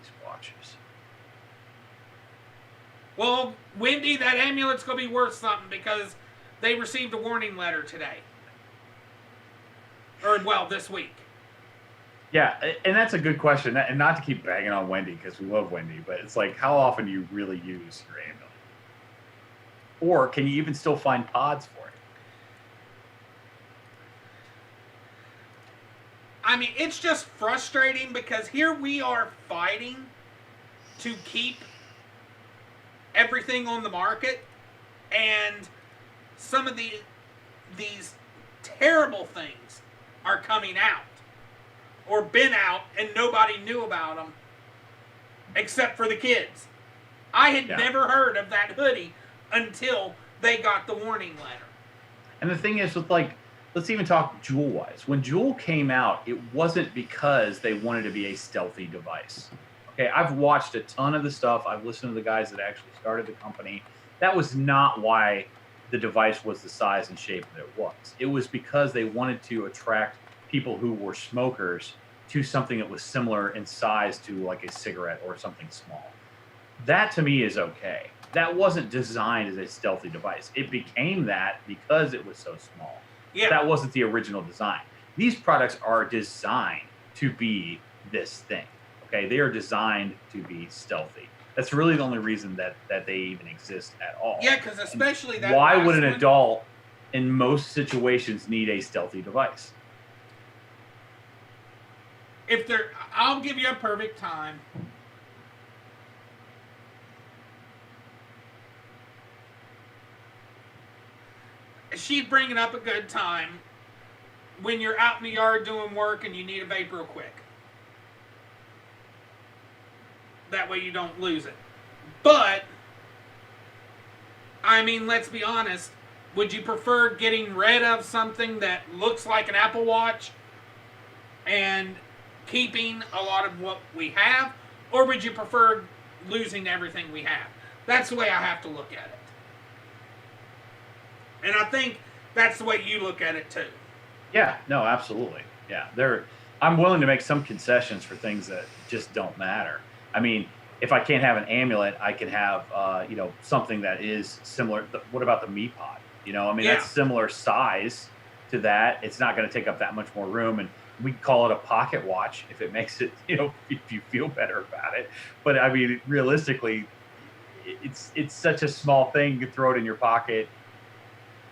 These watches. Well, Wendy, that amulet's going to be worth something because they received a warning letter today. Or, this week. Yeah, and that's a good question. And not to keep banging on Wendy, because we love Wendy, but it's like, how often do you really use your amulet? Or can you even still find pods for it? I mean, it's just frustrating because here we are fighting to keep everything on the market, and some of these terrible things are coming out or been out and nobody knew about them except for the kids. I had never heard of that hoodie until they got the warning letter. And the thing is with let's even talk Juul-wise. When Juul came out, it wasn't because they wanted to be a stealthy device. Okay, I've watched a ton of the stuff. I've listened to the guys that actually started the company. That was not why the device was the size and shape that it was. It was because they wanted to attract people who were smokers to something that was similar in size to like a cigarette or something small. That to me is okay. That wasn't designed as a stealthy device. It became that because it was so small. Yeah. That wasn't the original design. These products are designed to be this thing. Okay, they are designed to be stealthy. That's really the only reason that they even exist at all. Yeah, because especially that. Why would an adult in most situations need a stealthy device? I'll give you a perfect time. She's bringing up a good time when you're out in the yard doing work and you need a vape real quick. That way you don't lose it. But, I mean, let's be honest. Would you prefer getting rid of something that looks like an Apple Watch and keeping a lot of what we have? Or would you prefer losing everything we have? That's the way I have to look at it. And I think that's the way you look at it too. Yeah, no, absolutely. Yeah, I'm willing to make some concessions for things that just don't matter. I mean, if I can't have an amulet, I can have, something that is similar. What about the Me Pod? I mean, that's similar size to that. It's not going to take up that much more room. And we call it a pocket watch if it makes it, if you feel better about it. But I mean, realistically, it's such a small thing. You can throw it in your pocket.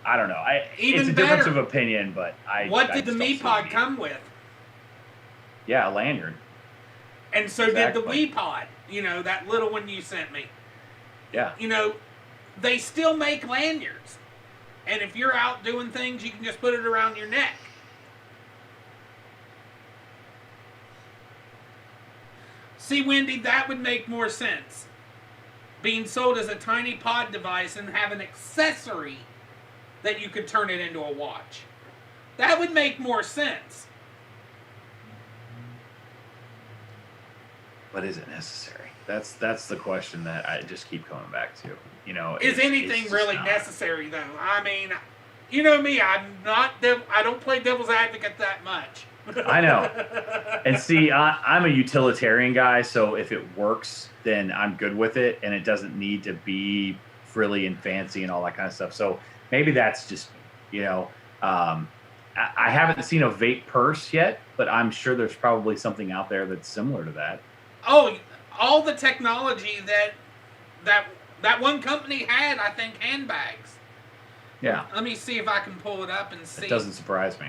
I don't know. It's a difference of opinion, but What did the Me Pod come with? Yeah, a lanyard. And so did the Wii Pod. That little one you sent me. Yeah. They still make lanyards. And if you're out doing things, you can just put it around your neck. See, Wendy, that would make more sense. Being sold as a tiny pod device and have an accessory that you could turn it into a watch. That would make more sense. But is it necessary? That's the question that I just keep coming back to. Is anything really necessary, though? I mean, you know me, I don't play devil's advocate that much. I know. And see, I'm a utilitarian guy, so if it works, then I'm good with it, and it doesn't need to be frilly and fancy and all that kind of stuff. So maybe that's just, I haven't seen a vape purse yet, but I'm sure there's probably something out there that's similar to that. Oh, all the technology that one company had, I think, handbags. Yeah. Let me see if I can pull it up and see. It doesn't surprise me.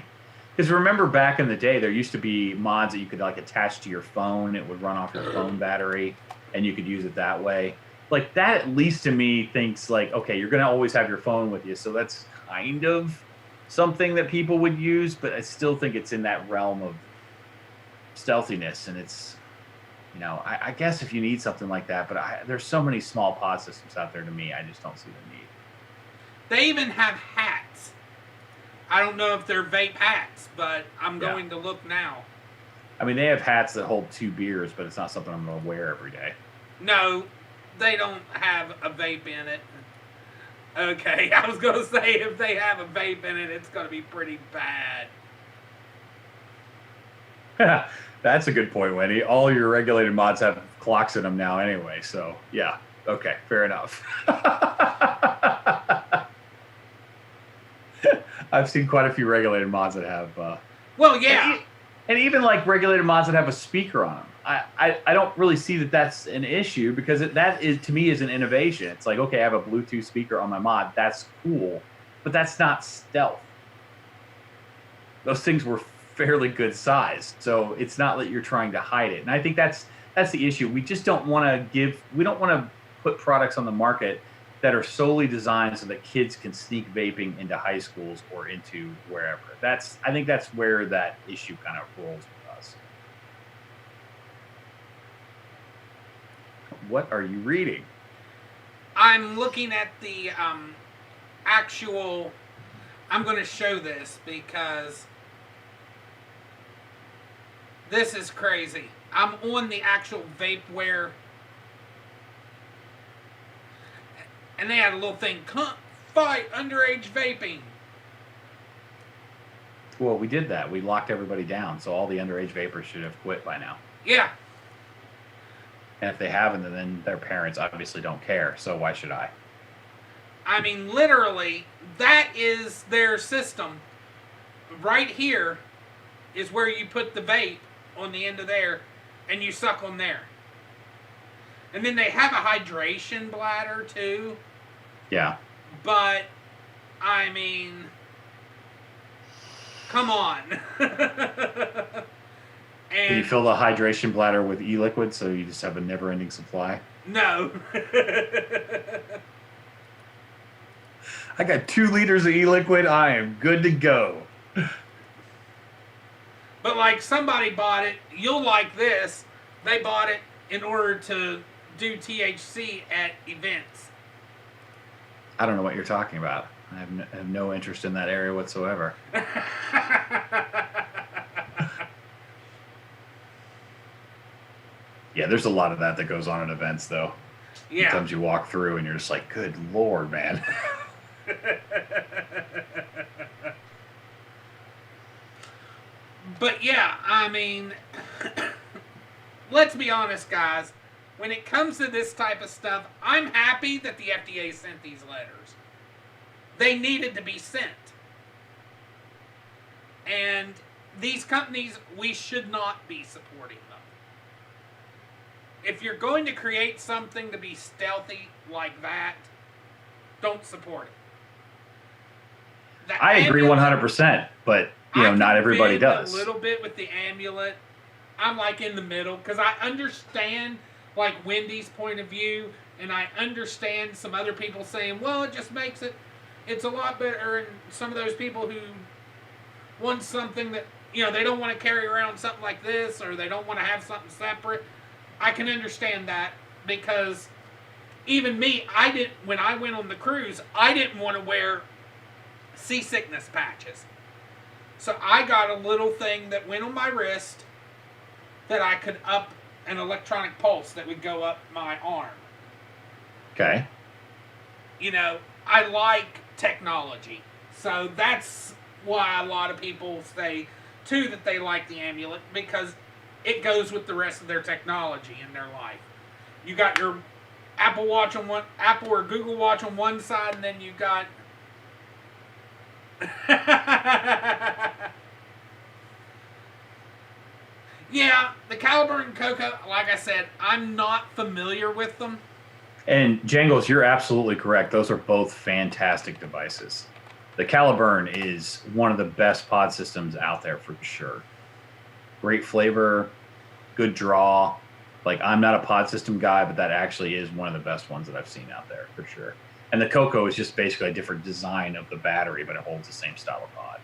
Because remember back in the day, there used to be mods that you could attach to your phone. It would run off your phone battery, and you could use it that way. Like that, at least to me, thinks okay, you're going to always have your phone with you, so that's kind of something that people would use. But I still think it's in that realm of stealthiness, and it's. I guess if you need something like that, but there's so many small pod systems out there to me, I just don't see the need. They even have hats. I don't know if they're vape hats, but I'm going to look now. I mean, they have hats that hold 2 beers, but it's not something I'm going to wear every day. No, they don't have a vape in it. Okay, I was going to say if they have a vape in it, it's going to be pretty bad. That's a good point, Wendy. All your regulated mods have clocks in them now anyway, so yeah. Okay, fair enough. I've seen quite a few regulated mods that have... well, yeah. And even regulated mods that have a speaker on them. I don't really see that that's an issue because that is, to me, is an innovation. It's okay, I have a Bluetooth speaker on my mod. That's cool, but that's not stealth. Those things were fairly good size, so it's not that you're trying to hide it. And I think that's the issue. We just don't want to put products on the market that are solely designed so that kids can sneak vaping into high schools or into wherever. I think that's where that issue kind of rolls with us. What are you reading? I'm looking at the actual. I'm going to show this because this is crazy. I'm on the actual vapeware. And they had a little thing, fight underage vaping. Well, we did that. We locked everybody down, so all the underage vapors should have quit by now. Yeah. And if they haven't, then their parents obviously don't care, so why should I? I mean, literally, that is their system. Right here is where you put the vape on the end of there, and you suck on there. And then they have a hydration bladder, too. Yeah. But, I mean, come on. Can you fill the hydration bladder with e-liquid so you just have a never-ending supply? No. I got 2 liters of e-liquid. I am good to go. But, somebody bought it. You'll like this. They bought it in order to do THC at events. I don't know what you're talking about. I have no interest in that area whatsoever. Yeah, there's a lot of that goes on at events, though. Yeah. Sometimes you walk through and you're just like, good Lord, man. But yeah, I mean, let's be honest, guys. When it comes to this type of stuff, I'm happy that the FDA sent these letters. They needed to be sent. And these companies, we should not be supporting them. If you're going to create something to be stealthy like that, don't support it. I agree 100%, but not everybody does. A little bit with the amulet. I'm like in the middle because I understand like Wendy's point of view, and I understand some other people saying, well, it just makes it's a lot better, and some of those people who want something that, they don't want to carry around something like this, or they don't want to have something separate. I can understand that because even me, when I went on the cruise, I didn't want to wear seasickness patches. So I got a little thing that went on my wrist that I could up an electronic pulse that would go up my arm. Okay. I like technology. So that's why a lot of people say, too, that they like the amulet, because it goes with the rest of their technology in their life. You got your Apple Watch on one, Apple or Google Watch on one side, and then you got yeah, the Caliburn and Coco, like I said, I'm not familiar with them. And Jangles, you're absolutely correct. Those are both fantastic devices. The Caliburn is one of the best pod systems out there for sure. Great flavor, good draw. Like, I'm not a pod system guy, but that actually is one of the best ones that I've seen out there for sure. And the Coco is just basically a different design of the battery, but it holds the same style of pod.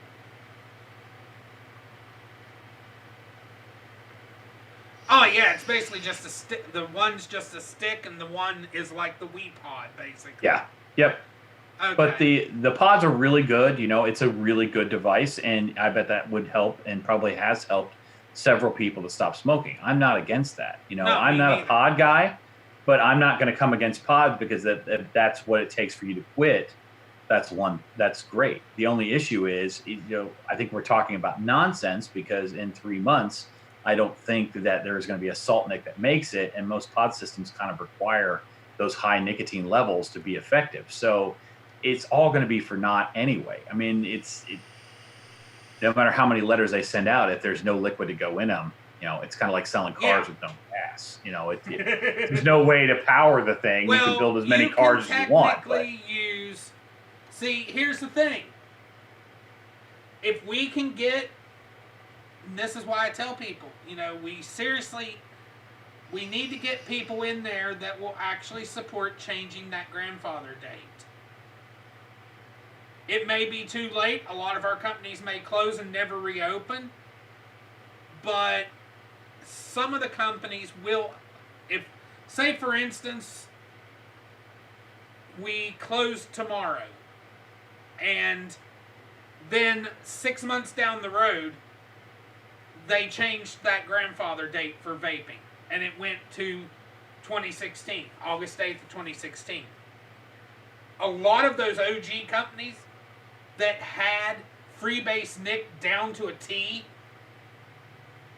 Oh yeah, it's basically just a stick. The one's just a stick, and the one is like the Wii Pod, basically. Yeah. Yep. Okay. But the pods are really good. It's a really good device, and I bet that would help, and probably has helped several people to stop smoking. I'm not against that. No, I'm not a pod guy, but I'm not going to come against pods because if that's what it takes for you to quit. That's great. The only issue is, I think we're talking about nonsense because in 3 months, I don't think that there's going to be a salt nic that makes it, and most pod systems kind of require those high nicotine levels to be effective. So it's all going to be for naught anyway. I mean, no matter how many letters they send out, if there's no liquid to go in them, it's kind of like selling cars with no gas. There's no way to power the thing. Well, you can build as many cars as you want. See, here's the thing. If we can get, and this is why I tell people, we need to get people in there that will actually support changing that grandfather date. It may be too late. A lot of our companies may close and never reopen. But some of the companies will, say for instance, we close tomorrow, and then 6 months down the road, they changed that grandfather date for vaping, and it went to 2016, August 8th of 2016. A lot of those OG companies that had freebase nic down to a T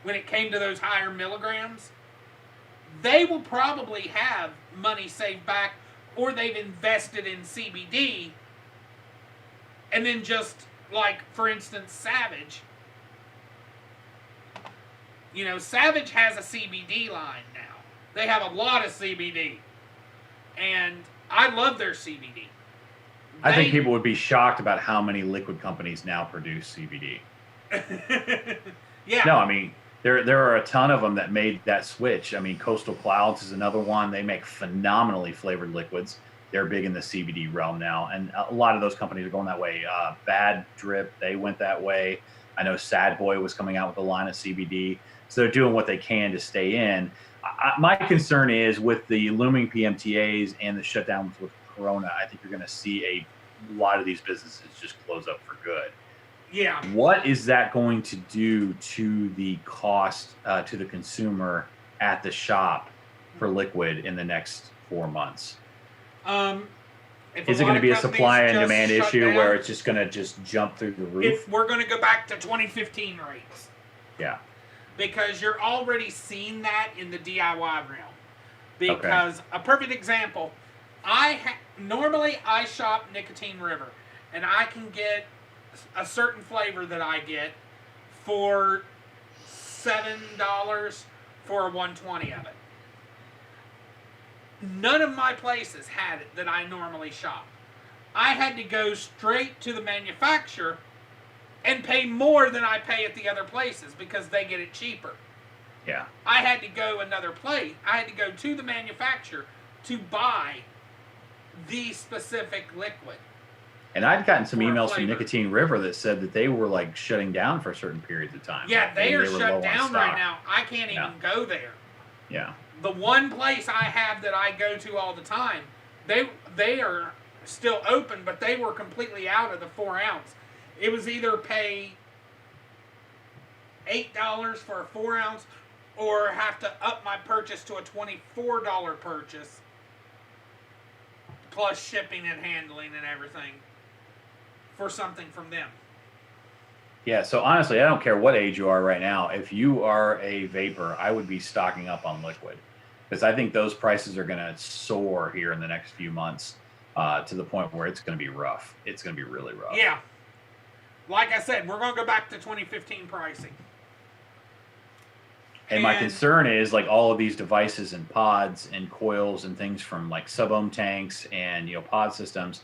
when it came to those higher milligrams, they will probably have money saved back, or they've invested in CBD, and then just like, for instance, Savage. Savage has a CBD line now. They have a lot of CBD. And I love their CBD. I think people would be shocked about how many liquid companies now produce CBD. Yeah. No, I mean, there are a ton of them that made that switch. I mean, Coastal Clouds is another one. They make phenomenally flavored liquids. They're big in the CBD realm now. And a lot of those companies are going that way. Bad Drip, they went that way. I know Sad Boy was coming out with a line of CBD. So they're doing what they can to stay in. My concern is with the looming PMTAs and the shutdowns with Corona, I think you're going to see a lot of these businesses just close up for good. Yeah. What is that going to do to the cost to the consumer at the shop for liquid in the next 4 months? Is it going to be a supply and demand issue where it's just going to jump through the roof? If we're going to go back to 2015 rates. Yeah. Because you're already seeing that in the DIY realm. Because a perfect example, normally I shop Nicotine River, and I can get a certain flavor that I get for $7 for a 120 of it. None of my places had it that I normally shop. I had to go straight to the manufacturer and pay more than I pay at the other places because they get it cheaper. Yeah. I had to go another place. I had to go to the manufacturer to buy the specific liquid. And I'd gotten some emails from Nicotine River that said that they were like shutting down for certain periods of time. Yeah, they are shut down right now. I can't even go there. Yeah. The one place I have that I go to all the time, they are still open, but they were completely out of the 4 ounce. It was either pay $8 for a 4 ounce or have to up my purchase to a $24 purchase plus shipping and handling and everything for something from them. Yeah, so honestly, I don't care what age you are right now. If you are a vapor, I would be stocking up on liquid because I think those prices are going to soar here in the next few months to the point where it's going to be rough. It's going to be really rough. Yeah. Like I said, we're going to go back to 2015 pricing. And my concern is like all of these devices and pods and coils and things from like sub-ohm tanks and, you know, pod systems.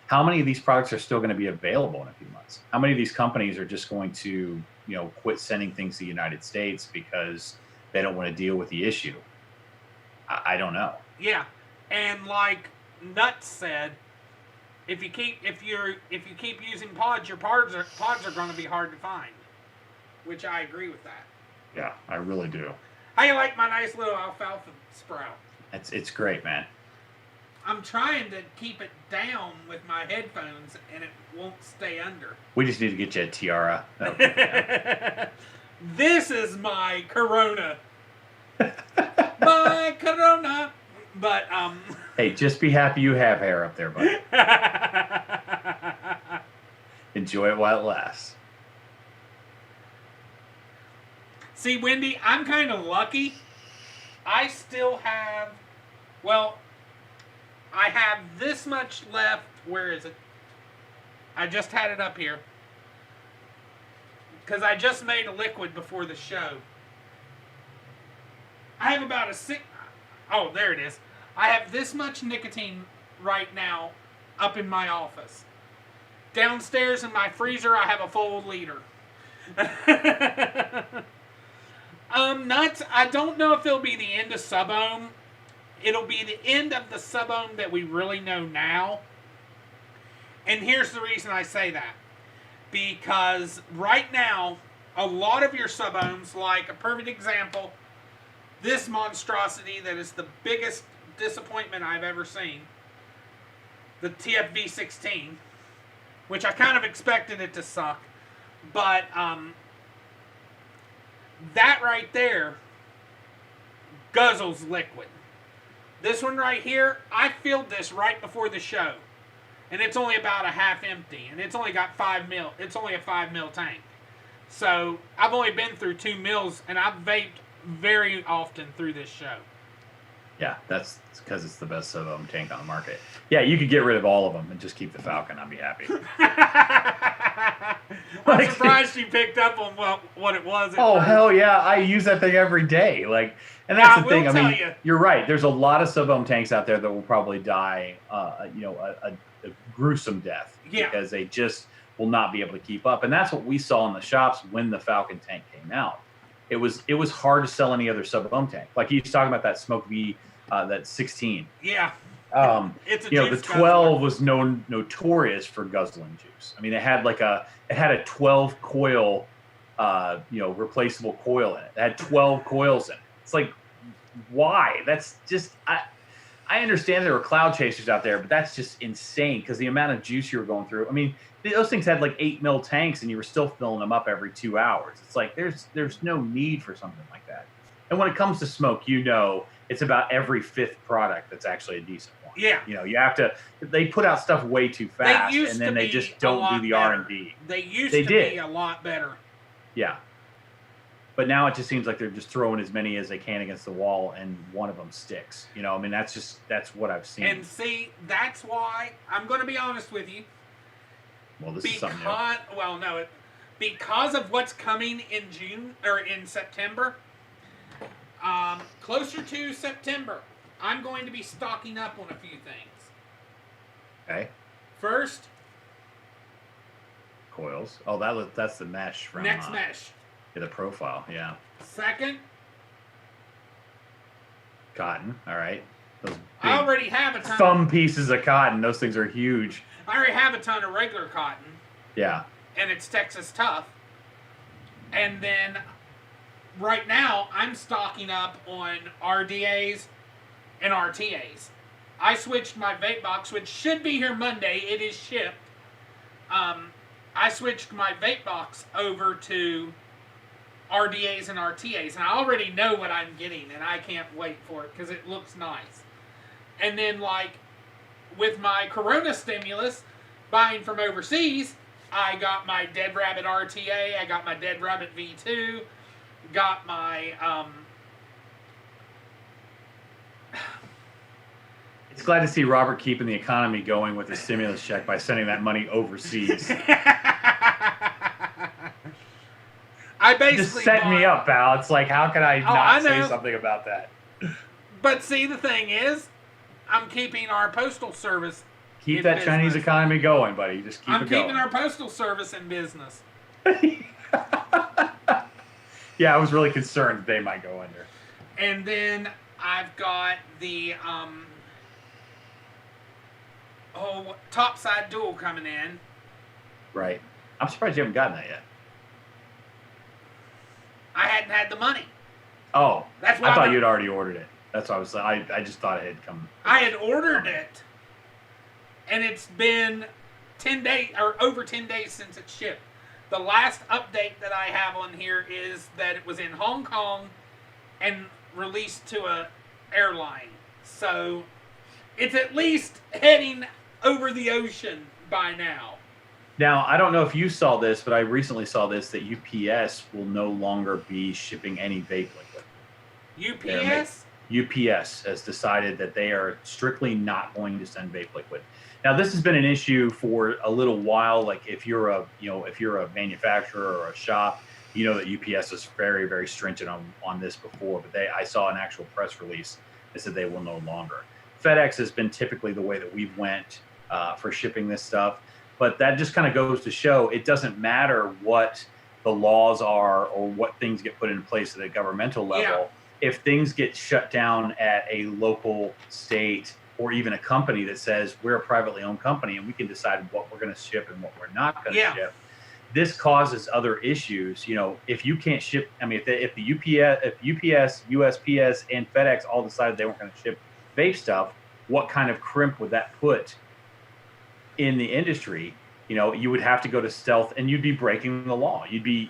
How many of these products are still going to be available in a few months? How many of these companies are just going to, you know, quit sending things to the United States because they don't want to deal with the issue? I don't know. Yeah. And like Nuts said, if you keep using pods, your pods are going to be hard to find. Which I agree with that. Yeah, I really do. How you like my nice little alfalfa sprout? It's great, man. I'm trying to keep it down with my headphones, and it won't stay under. We just need to get you a tiara. This is my Corona. My Corona. But, Hey, just be happy you have hair up there, buddy. Enjoy it while it lasts. See, Wendy, I'm kind of lucky. I still have, well, I have this much left. Where is it? I just had it up here. Because I just made a liquid before the show. I have about oh, there it is. I have this much nicotine right now up in my office. Downstairs in my freezer, I have a full liter. Nuts, I don't know if it'll be the end of sub-ohm. It'll be the end of the sub-ohm that we really know now. And here's the reason I say that. Because right now, a lot of your sub-ohms, like a perfect example, this monstrosity that is the biggest disappointment I've ever seen, the TFV16, which I kind of expected it to suck, but that right there guzzles liquid. This one right here, I filled this right before the show, and it's only about a half empty, and it's only got 5 mil. It's only a 5 mil tank. So I've only been through 2 mils, and I've vaped very often through this show. Yeah, that's because it's the best sub-ohm tank on the market. Yeah, you could get rid of all of them and just keep the Falcon. I'd be happy. I'm surprised you picked up on what it was. Oh, hell yeah. I use that thing every day. Like, and that's the thing. I mean, you're right. There's a lot of sub-ohm tanks out there that will probably die, a gruesome death. Yeah. Because they just will not be able to keep up. And that's what we saw in the shops when the Falcon tank came out. It was hard to sell any other sub-ohm tank. Like he's talking about that Smoke V, that 16. Yeah. It's a the 12 was notorious for guzzling juice. I mean, it had a 12 coil, replaceable coil in it. It had 12 coils in it. It's like, why? That's just I understand there were cloud chasers out there, but that's just insane because the amount of juice you were going through. I mean, those things had like 8 mil tanks, and you were still filling them up every 2 hours. It's like there's no need for something like that. And when it comes to smoke, it's about every 5th product that's actually a decent one. Yeah. You have to. They put out stuff way too fast, and then they just don't do the R&D. They used to be a lot better. Yeah. But now it just seems like they're just throwing as many as they can against the wall, and one of them sticks. You know, I mean, that's what I've seen. And see, that's why I'm going to be honest with you. Well, this is something new. Well, no, because of what's coming in June or in September, closer to September, I'm going to be stocking up on a few things. Okay. First, coils. Oh, that's the mesh from next mesh. Yeah, the profile. Yeah. Second, cotton. All right. Those I already have a ton. Thumb pieces of cotton. Those things are huge. I already have a ton of regular cotton. Yeah. And it's Texas Tough. And then right now I'm stocking up on RDAs and RTAs. I switched my vape box, which should be here Monday. It is shipped. I switched my vape box over to RDAs and RTAs, and I already know what I'm getting, and I can't wait for it because it looks nice. And then, like, with my Corona stimulus, buying from overseas, I got my Dead Rabbit RTA, I got my Dead Rabbit V2, got my, It's glad to see Robert keeping the economy going with his stimulus check by sending that money overseas. I basically just set me up, pal. It's like, how can I say something about that? But see, the thing is, I'm keeping our postal service. Keep that business. Chinese economy going, buddy. Just keep it going. I'm keeping our postal service in business. Yeah, I was really concerned that they might go under. And then I've got the topside dual coming in. Right. I'm surprised you haven't gotten that yet. I hadn't had the money. Oh, that's why I thought you'd already ordered it. That's why I just thought it had come. I had ordered it, and it's been 10 days or over 10 days since it shipped. The last update that I have on here is that it was in Hong Kong and released to a airline. So it's at least heading over the ocean by now. Now, I don't know if you saw this, but I recently saw this, that UPS will no longer be shipping any vape liquid. UPS? UPS has decided that they are strictly not going to send vape liquid. Now, this has been an issue for a little while. Like if you're a manufacturer or a shop, you know that UPS is very, very stringent on this before. But I saw an actual press release that said they will no longer. FedEx has been typically the way that we've went for shipping this stuff. But that just kind of goes to show it doesn't matter what the laws are or what things get put in place at a governmental level. Yeah. If things get shut down at a local, state, or even a company that says we're a privately owned company and we can decide what we're going to ship and what we're not going to ship, this causes other issues. You know, if you can't ship, I mean, if UPS, USPS, and FedEx all decided they weren't going to ship vape stuff, what kind of crimp would that put in the industry? You know, you would have to go to stealth and you'd be breaking the law. You'd be,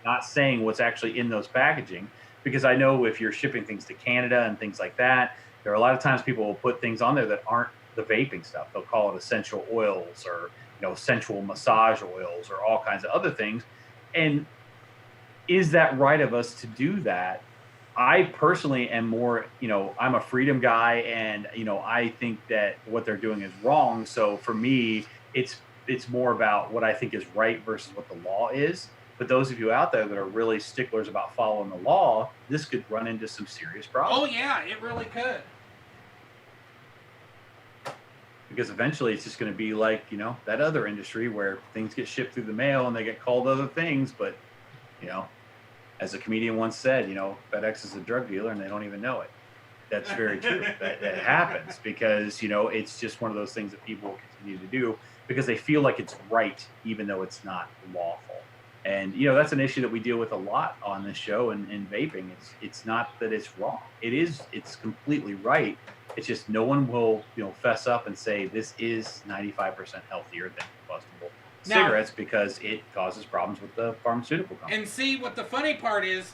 not saying what's actually in those packaging, because I know if you're shipping things to Canada and things like that, there are a lot of times people will put things on there that aren't the vaping stuff. They'll call it essential oils or, sensual massage oils or all kinds of other things. And is that right of us to do that? I personally am more, I'm a freedom guy, and, I think that what they're doing is wrong. So for me, it's more about what I think is right versus what the law is. But those of you out there that are really sticklers about following the law, this could run into some serious problems. Oh, yeah, it really could. Because eventually it's just going to be like, that other industry where things get shipped through the mail and they get called other things. But, as a comedian once said, FedEx is a drug dealer and they don't even know it. That's very true. that happens because, it's just one of those things that people continue to do because they feel like it's right, even though it's not lawful. And, that's an issue that we deal with a lot on this show and vaping. It's not that it's wrong. It's completely right. It's just no one will, fess up and say this is 95% healthier than combustible cigarettes because it causes problems with the pharmaceutical company. And see, what the funny part is,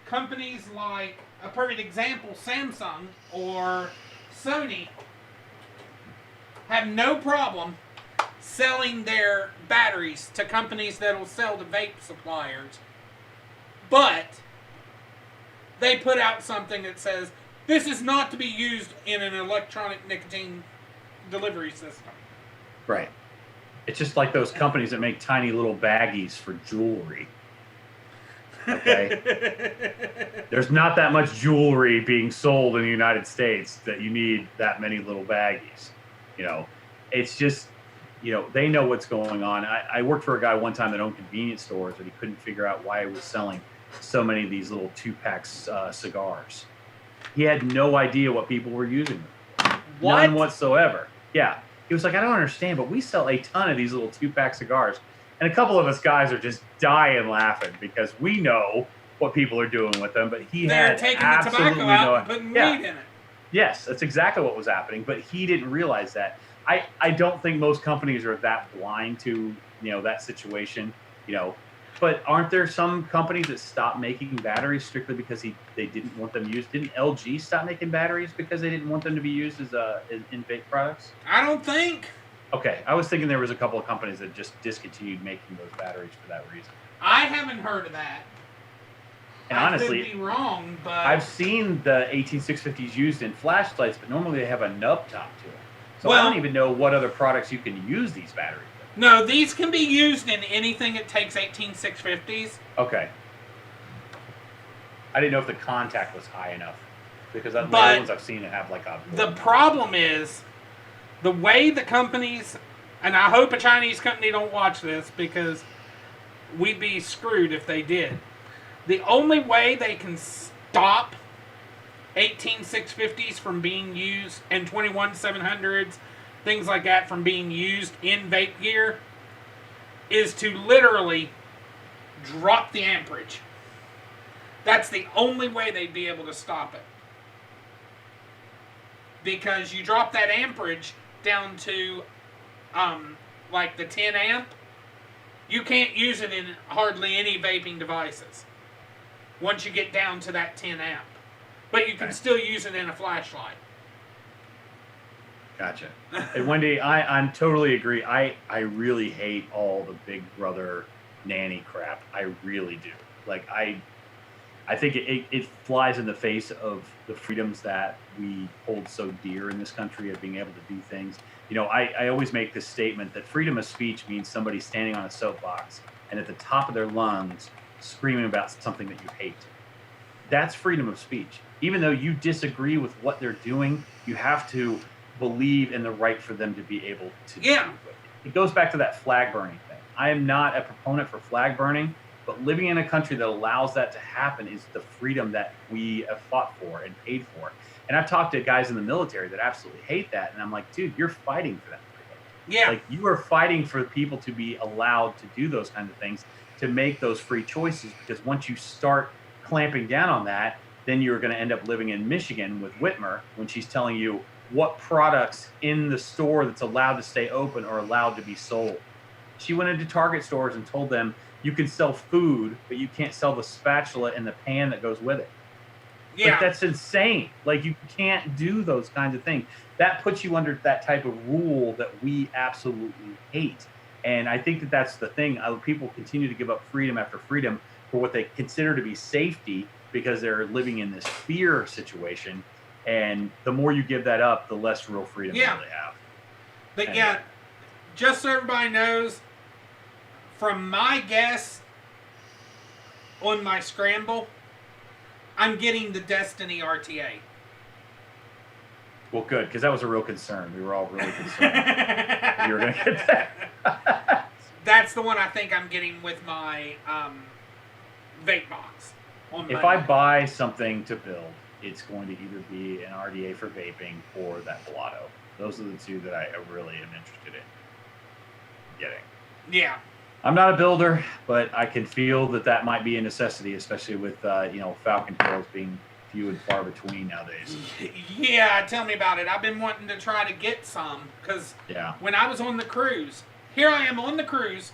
companies like, a perfect example, Samsung or Sony have no problem selling their batteries to companies that will sell to vape suppliers But they put out something that says this is not to be used in an electronic nicotine delivery system. Right. It's just like those companies that make tiny little baggies for jewelry. Okay? There's not that much jewelry being sold in the United States that you need that many little baggies. You know, it's just, you know, they know what's going on. I worked for a guy one time that owned convenience stores, and he couldn't figure out why he was selling so many of these little 2-packs cigars. He had no idea what people were using them. What? None whatsoever. Yeah. He was like, I don't understand, but we sell a ton of these little 2-pack cigars. And a couple of us guys are just dying laughing because we know what people are doing with them, but They're taking the tobacco out and putting weed in it. Yes, that's exactly what was happening, but he didn't realize that. I don't think most companies are that blind to, you know, that situation, you know. But aren't there some companies that stopped making batteries strictly because they didn't want them used? Didn't LG stop making batteries because they didn't want them to be used as in vape products? I don't think. Okay, I was thinking there was a couple of companies that just discontinued making those batteries for that reason. I haven't heard of that. And honestly, I could be wrong, but I've seen the 18650s used in flashlights, but normally they have a nub top to it. So I don't even know what other products you can use these batteries with. No, these can be used in anything that takes 18650s. Okay. I didn't know if the contact was high enough, because the other ones I've seen that have like a... The problem is, the way the companies, and I hope a Chinese company don't watch this, because we'd be screwed if they did. The only way they can stop 18650s from being used, and 21700s, things like that, from being used in vape gear, is to literally drop the amperage. That's the only way they'd be able to stop it. Because you drop that amperage down to like the 10 amp, you can't use it in hardly any vaping devices once you get down to that 10 amp. But you can still use it in a flashlight. Gotcha. And Wendy, I totally agree. I really hate all the Big Brother nanny crap. I really do. Like, I think it flies in the face of the freedoms that we hold so dear in this country of being able to do things. You know, I always make this statement that freedom of speech means somebody standing on a soapbox and at the top of their lungs screaming about something that you hate. That's freedom of speech. Even though you disagree with what they're doing, you have to believe in the right for them to be able to do it. It goes back to that flag burning thing. I am not a proponent for flag burning, but living in a country that allows that to happen is the freedom that we have fought for and paid for. And I've talked to guys in the military that absolutely hate that. And I'm like, dude, you're fighting for that freedom. Yeah. Like, you are fighting for people to be allowed to do those kinds of things, to make those free choices. Because once you start clamping down on that, then you're going to end up living in Michigan with Whitmer when she's telling you what products in the store that's allowed to stay open are allowed to be sold. She went into Target stores and told them, you can sell food, but you can't sell the spatula and the pan that goes with it. Yeah. Like, that's insane. Like, you can't do those kinds of things. That puts you under that type of rule that we absolutely hate. And I think that that's the thing. People continue to give up freedom after freedom for what they consider to be safety because they're living in this fear situation. And the more you give that up, the less real freedom you really have. But anyway. Just so everybody knows, from my guess on my scramble, I'm getting the Destiny RTA. Well, good, because that was a real concern. We were all really concerned you were going to get that. That's the one I think I'm getting with my vape box. If I buy something to build, it's going to either be an RDA for vaping or that Blotto. Those are the two that I really am interested in getting. Yeah. I'm not a builder, but I can feel that might be a necessity, especially with Falcon coils being few and far between nowadays. Yeah, tell me about it. I've been wanting to try to get some because when I was on the cruise, here I am on the cruise,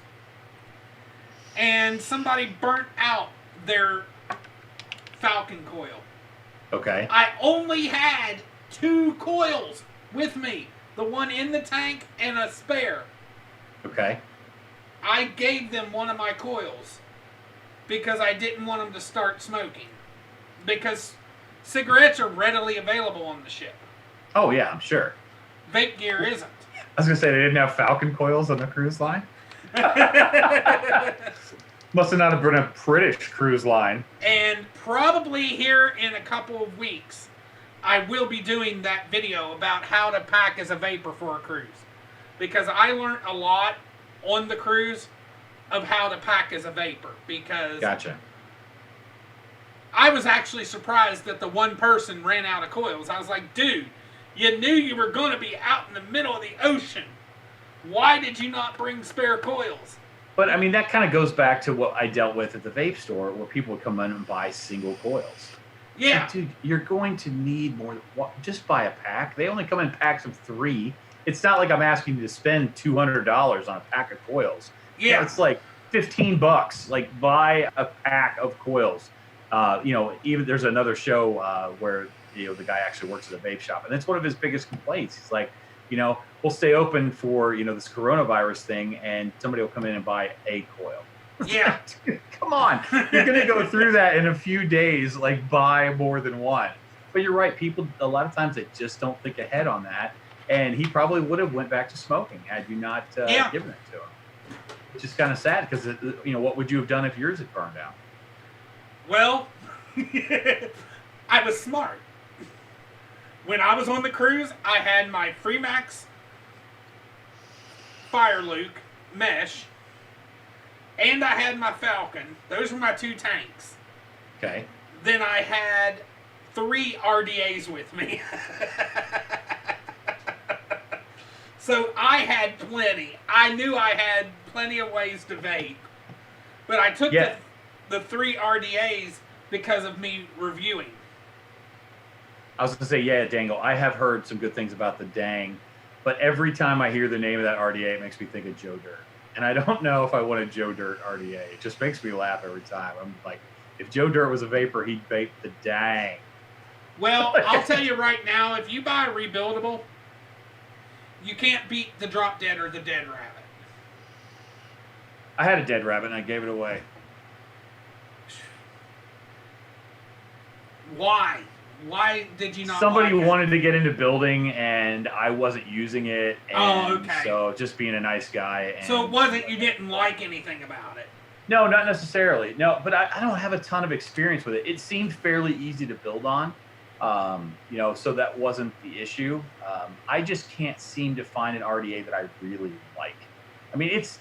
and somebody burnt out their Falcon coil. Okay. I only had 2 coils with me, the one in the tank and a spare. Okay. I gave them one of my coils, because I didn't want them to start smoking. Because cigarettes are readily available on the ship. Oh, yeah, I'm sure. Vape gear isn't. I was going to say, they didn't have Falcon coils on the cruise line? Must have not have been a British cruise line. And probably here in a couple of weeks, I will be doing that video about how to pack as a vapor for a cruise. Because I learned a lot on the cruise of how to pack as a vapor. Because Gotcha. I was actually surprised that the one person ran out of coils. I was like, dude, you knew you were going to be out in the middle of the ocean. Why did you not bring spare coils? But, I mean, that kind of goes back to what I dealt with at the vape store, where people would come in and buy single coils. Yeah. Like, dude, you're going to need more. Just buy a pack. They only come in packs of 3. It's not like I'm asking you to spend $200 on a pack of coils. Yeah. You know, it's like $15. Like, buy a pack of coils. Even there's another show where the guy actually works at a vape shop, and that's one of his biggest complaints. He's like, we'll stay open for this coronavirus thing, and somebody will come in and buy a coil. Yeah. Come on, you're gonna go through that in a few days. Like, buy more than one. But you're right, people a lot of times they just don't think ahead on that, and he probably would have went back to smoking had you not given it to him. It's just kind of sad because what would you have done if yours had burned out? Well, I was smart. When I was on the cruise, I had my Freemax Fire Luke mesh, and I had my Falcon. Those were my 2 tanks. Okay. Then I had 3 RDAs with me. So I had plenty. I knew I had plenty of ways to vape. But I took the 3 RDAs because of me reviewing. I was going to say, yeah, Dangle. I have heard some good things about the Dang, but every time I hear the name of that RDA, it makes me think of Joe Dirt. And I don't know if I want a Joe Dirt RDA. It just makes me laugh every time. I'm like, if Joe Dirt was a vapor, he'd vape the Dang. Well, I'll tell you right now, if you buy a rebuildable, you can't beat the Drop Dead or the Dead Rabbit. I had a Dead Rabbit and I gave it away. Why? Why did you not? Somebody wanted to get into building, and I wasn't using it. And okay. So just being a nice guy. And so it wasn't you didn't like anything about it? No, not necessarily. No, but I don't have a ton of experience with it. It seemed fairly easy to build on, so that wasn't the issue. I just can't seem to find an RDA that I really like. I mean, it's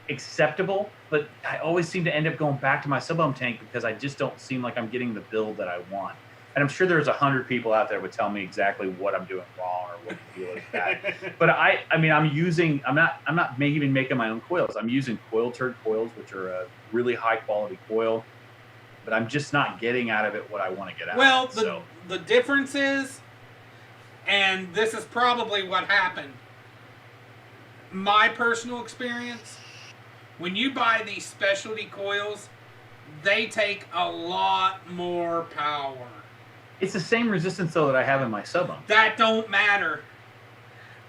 acceptable, but I always seem to end up going back to my sub-ohm tank because I just don't seem like I'm getting the build that I want. And I'm sure there's 100 people out there would tell me exactly what I'm doing wrong or what the deal is bad. But I'm not even making my own coils. I'm using coil turd coils, which are a really high quality coil, but I'm just not getting out of it what I want to get out of it. Well, the difference is, and this is probably what happened, my personal experience, when you buy these specialty coils, they take a lot more power. It's the same resistance, though, that I have in my sub-ohm. That don't matter.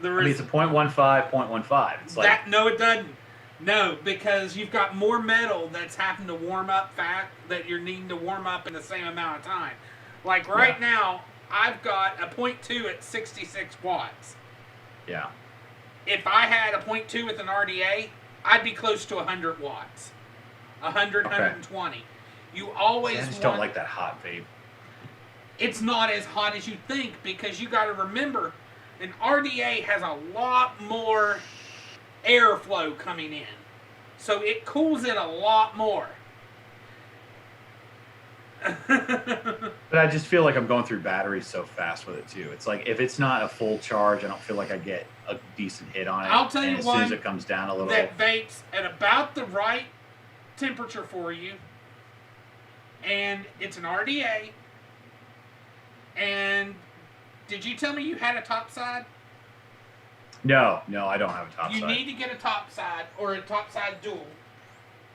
It's a 0.15, 0.15. It's like that. No, it doesn't. No, because you've got more metal that's having to warm up that you're needing to warm up in the same amount of time. Like right now, I've got a 0.2 at 66 watts. Yeah. If I had a 0.2 with an RDA, I'd be close to 100 watts. 100, 120. You always I just don't like that hot vape. It's not as hot as you think because you got to remember an RDA has a lot more airflow coming in. So it cools it a lot more. But I just feel like I'm going through batteries so fast with it too. It's like if it's not a full charge, I don't feel like I get a decent hit on it. I'll tell you as soon as it comes down a little. That vapes at about the right temperature for you. And it's an RDA. And did you tell me you had a topside? No, I don't have a topside. You need to get a topside or a topside dual.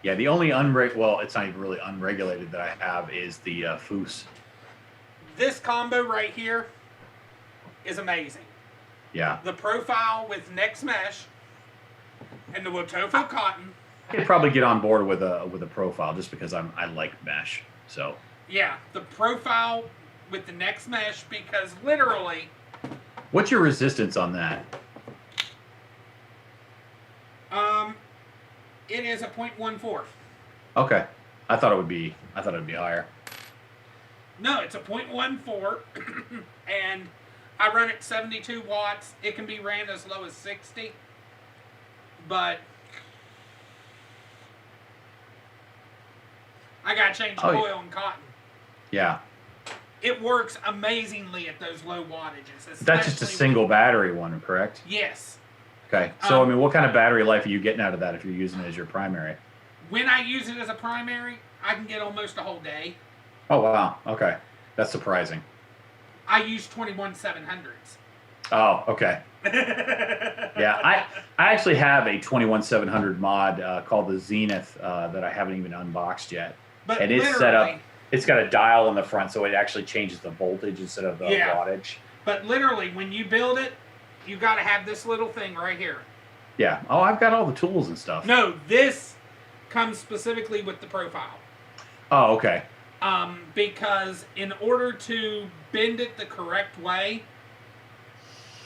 Yeah, the only it's not even really unregulated that I have is the Foose. This combo right here is amazing. Yeah. The profile with Next Mesh and the Wotofo cotton. could probably get on board with a profile just because I like mesh. So yeah, the profile with the next mesh, because literally. What's your resistance on that? It is a 0.14. Okay, I thought it'd be higher. No, it's a 0.14, and I run it 72 watts. It can be ran as low as 60, but I gotta change coil and cotton. Yeah. It works amazingly at those low wattages. That's just a single battery one, correct? Yes. Okay. So, I mean, what kind of battery life are you getting out of that if you're using it as your primary? When I use it as a primary, I can get almost a whole day. Oh, wow. Okay. That's surprising. I use 21700s. Oh, okay. Yeah, I actually have a 21700 mod called the Zenith that I haven't even unboxed yet. But and it's set up. It's got a dial in the front, so it actually changes the voltage instead of the wattage. But literally, when you build it, you got to have this little thing right here. Yeah. Oh, I've got all the tools and stuff. No, this comes specifically with the profile. Oh, okay. Because in order to bend it the correct way,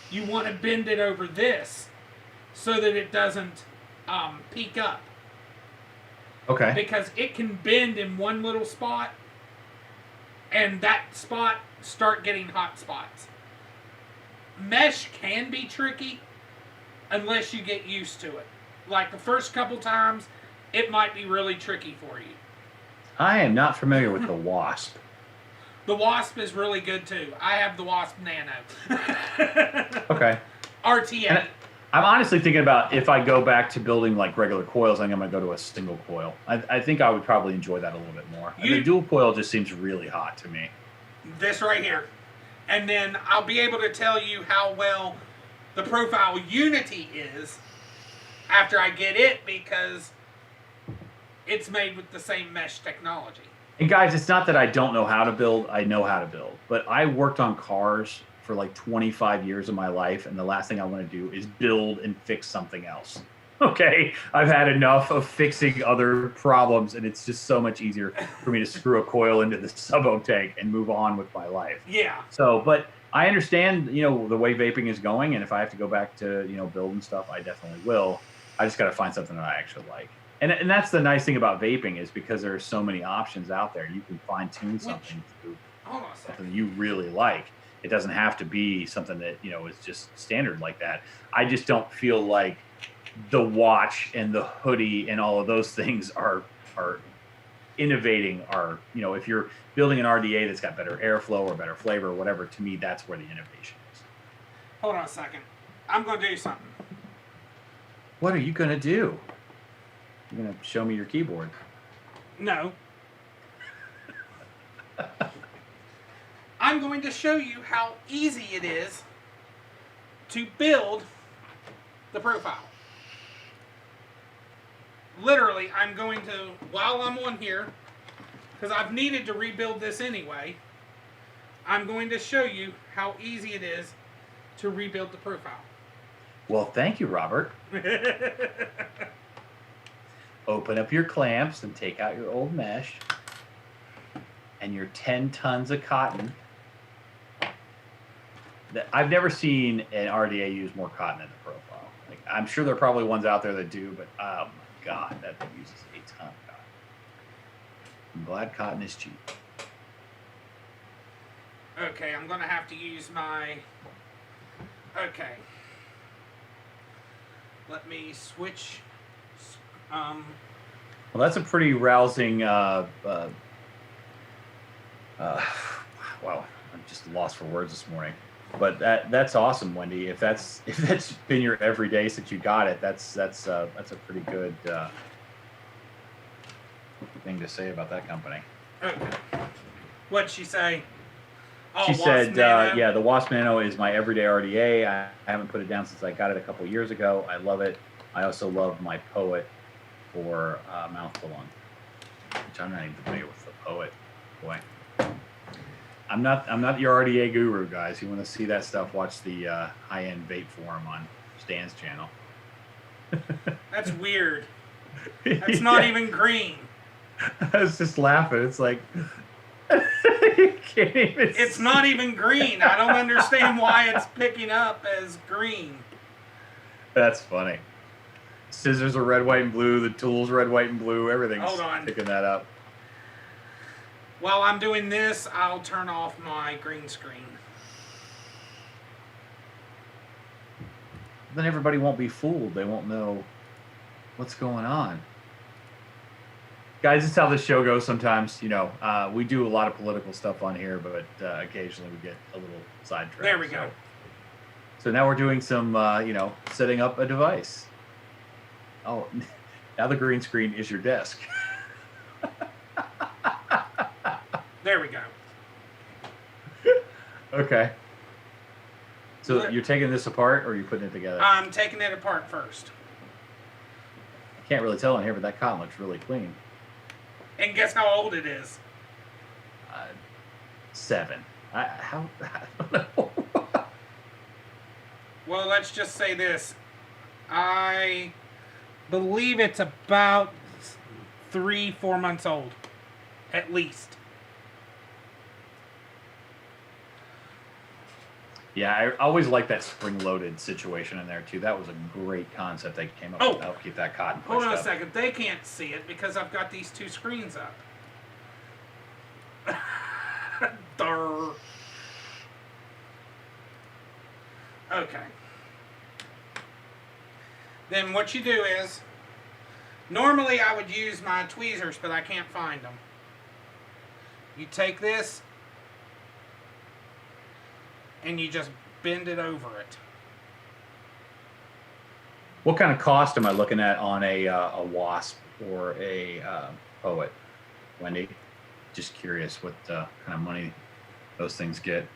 you want to bend it over this so that it doesn't peak up. Okay. Because it can bend in one little spot, and that spot start getting hot spots. Mesh can be tricky unless you get used to it. Like the first couple times, it might be really tricky for you. I am not familiar with the Wasp. The Wasp is really good too. I have the Wasp Nano. Okay. RTA. And I'm honestly thinking about if I go back to building like regular coils, I think I'm going to go to a single coil. I think I would probably enjoy that a little bit more. The dual coil just seems really hot to me. This right here. And then I'll be able to tell you how well the profile Unity is after I get it, because it's made with the same mesh technology. And guys, it's not that I don't know how to build. I know how to build. But I worked on cars for like 25 years of my life, and the last thing I want to do is build and fix something else. Okay? I've had enough of fixing other problems, and it's just so much easier for me to screw a coil into the sub-ohm tank and move on with my life. Yeah. So, but I understand, the way vaping is going, and if I have to go back to, building stuff, I definitely will. I just got to find something that I actually like. And that's the nice thing about vaping, is because there are so many options out there. You can fine-tune something to something you really like. It doesn't have to be something that, is just standard like that. I just don't feel like the watch and the hoodie and all of those things are innovating. If you're building an RDA that's got better airflow or better flavor or whatever, to me, that's where the innovation is. Hold on a second. I'm going to do something. What are you going to do? You're going to show me your keyboard? No. I'm going to show you how easy it is to build the profile. Literally, I'm going to, while I'm on here, because I've needed to rebuild this anyway, I'm going to show you how easy it is to rebuild the profile. Well, thank you, Robert. Open up your clamps and take out your old mesh and your 10 tons of cotton. I've never seen an RDA use more cotton in the profile. Like, I'm sure there are probably ones out there that do, but oh my God, that thing uses a ton of cotton. I'm glad cotton is cheap. Okay, I'm going to have to use my... Okay. Let me switch... Well, that's a pretty rousing... wow, I'm just lost for words this morning. But that's awesome, Wendy. If that's been your everyday since you got it, that's a pretty good thing to say about that company. Okay. What'd she say? Oh, she said, yeah, the Wasp Nano is my everyday RDA. I haven't put it down since I got it a couple years ago. I love it. I also love my Poet for mouthful on, which I'm not even familiar with the Poet. Boy. I'm not your RDA guru, guys. You want to see that stuff, watch the high-end vape forum on Stan's channel. That's weird. It's not even green. I was just laughing. It's like you can't even. It's not even green. I don't understand why it's picking up as green. That's funny. Scissors are red, white, and blue. The tools red, white, and blue. Everything's picking that up. While I'm doing this, I'll turn off my green screen. Then everybody won't be fooled. They won't know what's going on. Guys, this is how this show goes sometimes. You know, we do a lot of political stuff on here, but occasionally we get a little sidetracked. There we go. So now we're doing some, setting up a device. Oh, now the green screen is your desk. There we go. Okay. So you're taking this apart, or are you putting it together? I'm taking it apart first. I can't really tell in here, but that cotton looks really clean. And guess how old it is? 7. I don't know. Well, let's just say this. I believe it's about 3-4 months old. At least. Yeah, I always like that spring-loaded situation in there, too. That was a great concept they came up with to help keep that cotton pushed Hold on up. a second. They can't see it because I've got these 2 screens up. Durr. Okay. Then what you do is, normally I would use my tweezers, but I can't find them. You take this, and you just bend it over it. What kind of cost am I looking at on a wasp or a poet, Wendy? Just curious what kind of money those things get.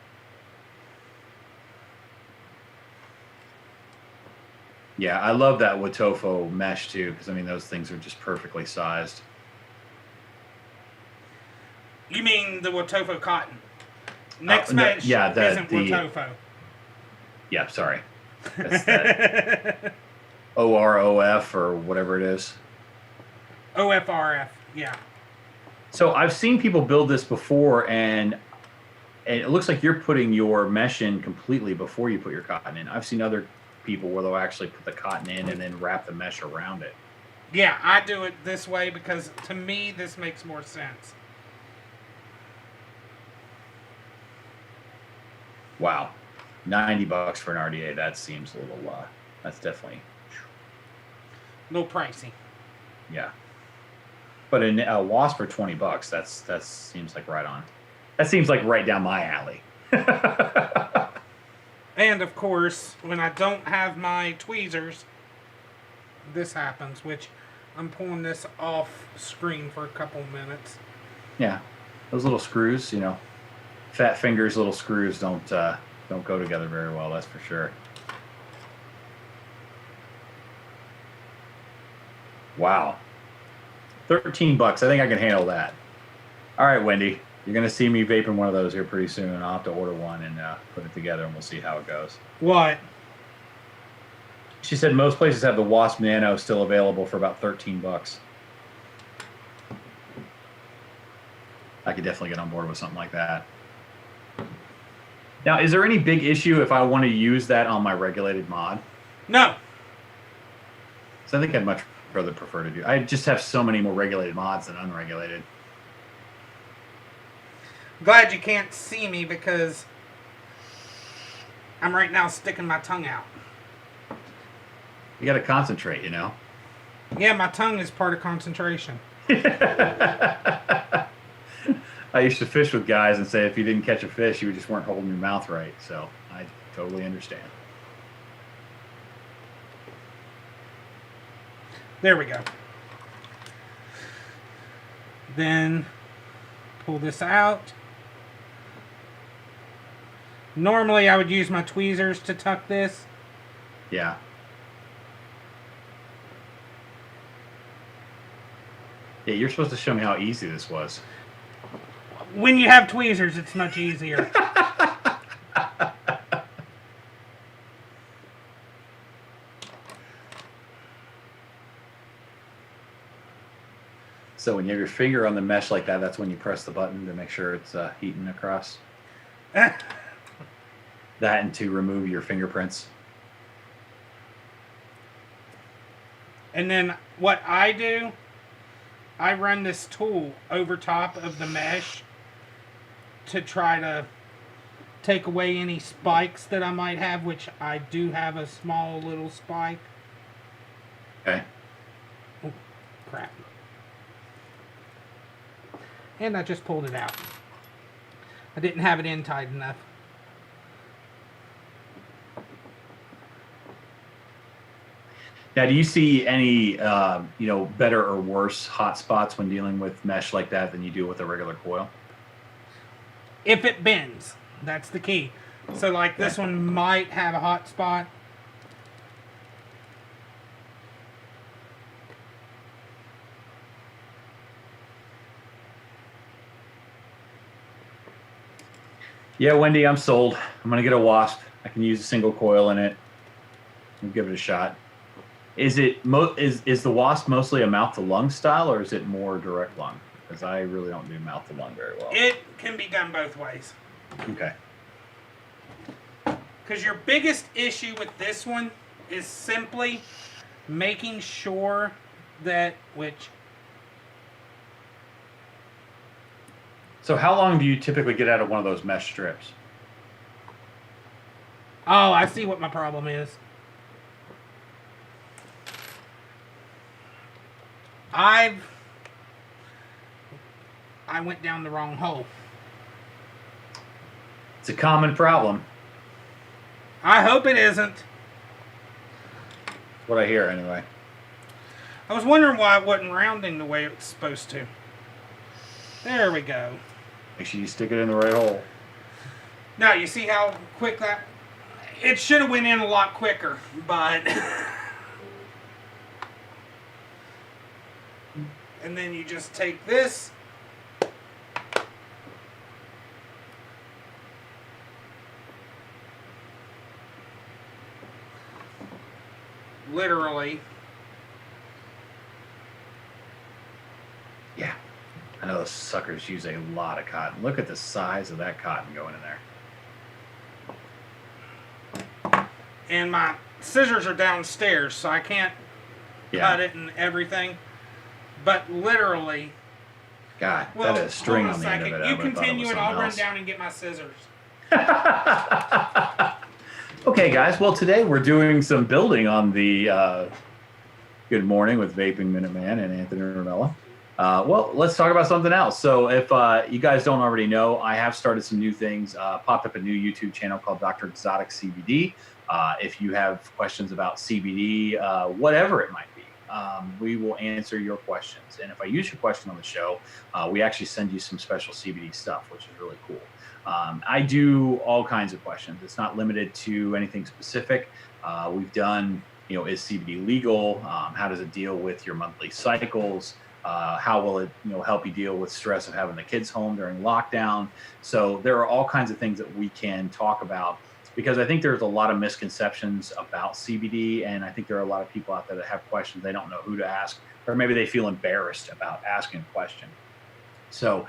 Yeah, I love that Watofo mesh too, because I mean those things are just perfectly sized. You mean the Watofo cotton? Next mesh isn't Watofo. Yeah, sorry. That's that OROF or whatever it is. OFRF, yeah. So I've seen people build this before, and it looks like you're putting your mesh in completely before you put your cotton in. I've seen other people where they'll actually put the cotton in and then wrap the mesh around it. Yeah, I do it this way because to me this makes more sense. Wow, $90 for an RDA. That seems a little. That's definitely a little pricey. Yeah, but a wasp for $20. That seems like right on. That seems like right down my alley. And of course, when I don't have my tweezers, this happens. Which I'm pulling this off screen for a couple minutes. Yeah, those little screws, fat fingers, little screws don't go together very well. That's for sure. Wow, $13. I think I can handle that. All right, Wendy, you're gonna see me vaping one of those here pretty soon. I'll have to order one and put it together, and we'll see how it goes. What? She said most places have the Wasp Nano still available for about $13. I could definitely get on board with something like that. Now, is there any big issue if I want to use that on my regulated mod? No. So I think I'd much rather prefer to do. I just have so many more regulated mods than unregulated. Glad you can't see me because I'm right now sticking my tongue out. You got to concentrate, Yeah, my tongue is part of concentration. I used to fish with guys and say if you didn't catch a fish, you just weren't holding your mouth right. So I totally understand. There we go. Then pull this out. Normally I would use my tweezers to tuck this. Yeah. Yeah, you're supposed to show me how easy this was. When you have tweezers, it's much easier. So when you have your finger on the mesh like that, that's when you press the button to make sure it's heating across. That and to remove your fingerprints. And then what I do, I run this tool over top of the mesh to try to take away any spikes that I might have, which I do have a small little spike. Okay. Oh, crap. And I just pulled it out. I didn't have it in tight enough. Now, do you see any, better or worse hot spots when dealing with mesh like that than you do with a regular coil? If it bends, that's the key. So like this one might have a hot spot. Yeah, Wendy, I'm sold. I'm going to get a wasp. I can use a single coil in it. We'll give it a shot. Is it is the wasp mostly a mouth to lung style, or is it more direct lung? Because I really don't do mouth to lung very well. It can be done both ways. Okay. Because your biggest issue with this one is simply making sure that So how long do you typically get out of one of those mesh strips? Oh, I see what my problem is. I went down the wrong hole. It's a common problem. I hope it isn't. What I hear, anyway. I was wondering why it wasn't rounding the way it was supposed to. There we go. Make sure you stick it in the right hole. Now, you see how quick that... It should have went in a lot quicker, but... And then you just take this... Literally. Yeah. I know those suckers use a lot of cotton. Look at the size of that cotton going in there. And my scissors are downstairs, so I can't cut it and everything. But literally... God, that is string on the end of it. You continue and I'll run down and get my scissors. Okay, guys. Well, today we're doing some building on the Good Morning with Vaping Minuteman and Anthony Ramella. Well, let's talk about something else. So if you guys don't already know, I have started some new things, popped up a new YouTube channel called Dr. Exotic CBD. If you have questions about CBD, whatever it might be, we will answer your questions. And if I use your question on the show, we actually send you some special CBD stuff, which is really cool. I do all kinds of questions. It's not limited to anything specific. We've done, is CBD legal? How does it deal with your monthly cycles? How will it, help you deal with stress of having the kids home during lockdown? So there are all kinds of things that we can talk about, because I think there's a lot of misconceptions about CBD, and I think there are a lot of people out there that have questions. They don't know who to ask, or maybe they feel embarrassed about asking a question. So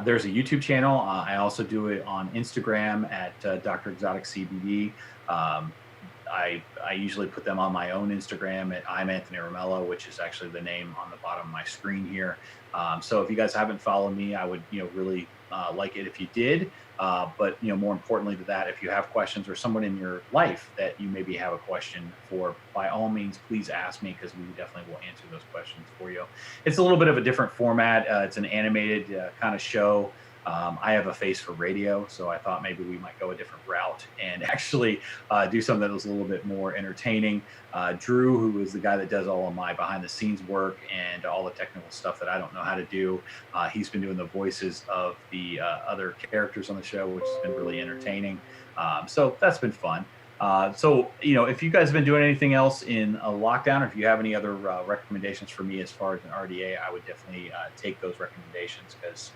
there's a YouTube channel. I also do it on Instagram at Dr. Exotic CBD. I usually put them on my own Instagram at I'm Anthony Ramella, which is actually the name on the bottom of my screen here. So if you guys haven't followed me, I would really like it if you did. But more importantly to that, if you have questions or someone in your life that you maybe have a question for, by all means, please ask me, because we definitely will answer those questions for you. It's a little bit of a different format. It's an animated kind of show. I have a face for radio, so I thought maybe we might go a different route and actually do something that was a little bit more entertaining. Drew, who is the guy that does all of my behind the scenes work and all the technical stuff that I don't know how to do, he's been doing the voices of the other characters on the show, which has been really entertaining. So that's been fun. So, if you guys have been doing anything else in a lockdown, or if you have any other recommendations for me as far as an RDA, I would definitely take those recommendations, because,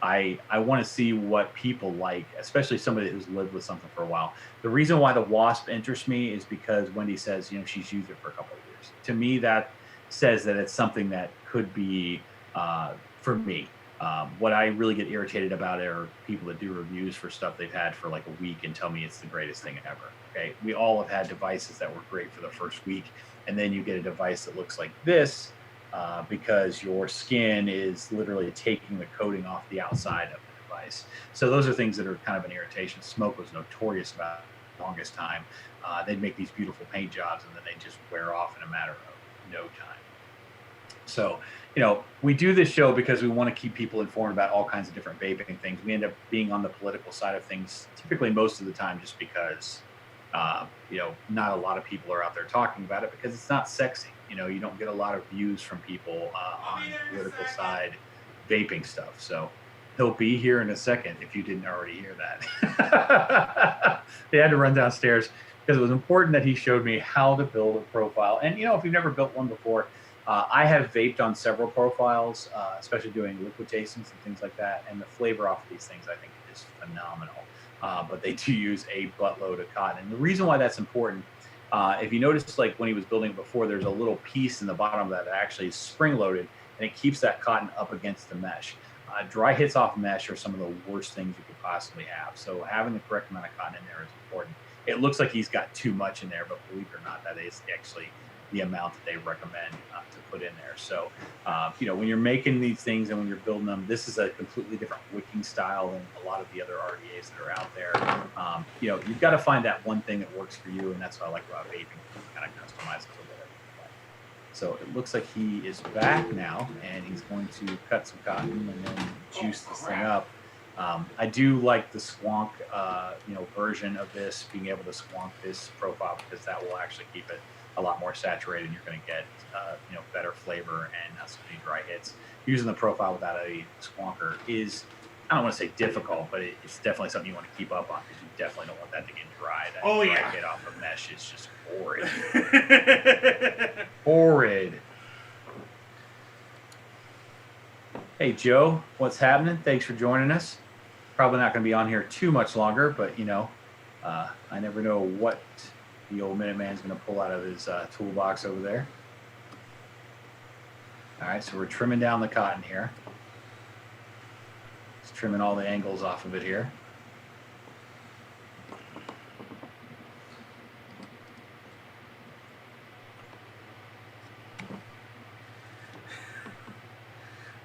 I want to see what people like, especially somebody who's lived with something for a while. The reason why the wasp interests me is because Wendy says, she's used it for a couple of years. To me, that says that it's something that could be for me. What I really get irritated about are people that do reviews for stuff they've had for like a week and tell me it's the greatest thing ever. Okay, we all have had devices that were great for the first week, and then you get a device that looks like this because your skin is literally taking the coating off the outside of the device. So those are things that are kind of an irritation. Smoke was notorious about the longest time. They'd make these beautiful paint jobs, and then they just wear off in a matter of no time. So, we do this show because we want to keep people informed about all kinds of different vaping things. We end up being on the political side of things, typically most of the time, just because, not a lot of people are out there talking about it because it's not sexy. You don't get a lot of views from people on the political side vaping stuff. So he'll be here in a second if you didn't already hear that. They had to run downstairs because it was important that he showed me how to build a profile. And, if you've never built one before, I have vaped on several profiles, especially doing liquid tastings and things like that. And the flavor off of these things, I think, is phenomenal. But they do use a buttload of cotton. And the reason why that's important, if you notice, like when he was building it before, there's a little piece in the bottom of that actually is spring-loaded, and it keeps that cotton up against the mesh. Dry hits off mesh are some of the worst things you could possibly have. So having the correct amount of cotton in there is important. It looks like he's got too much in there, but believe it or not, that is actually the amount that they recommend to put in there. So, when you're making these things and when you're building them, this is a completely different wicking style than a lot of the other RDAs that are out there. You've got to find that one thing that works for you, and that's what I like about vaping. You kind of customize it to whatever you like. So it looks like he is back now, and he's going to cut some cotton and then juice this thing up. I do like the squonk, version of this, being able to squonk this profile, because that will actually keep it a lot more saturated, and you're going to get better flavor and some dry hits. Using the profile without a squonker is, I don't want to say difficult, but it's definitely something you want to keep up on, because you definitely don't want that to get dry. That dry hit off of mesh is just horrid. Horrid. Hey Joe, what's happening? Thanks for joining us. Probably not going to be on here too much longer, but I never know what the old Minuteman's going to pull out of his toolbox over there. All right, so we're trimming down the cotton here. Just trimming all the angles off of it here.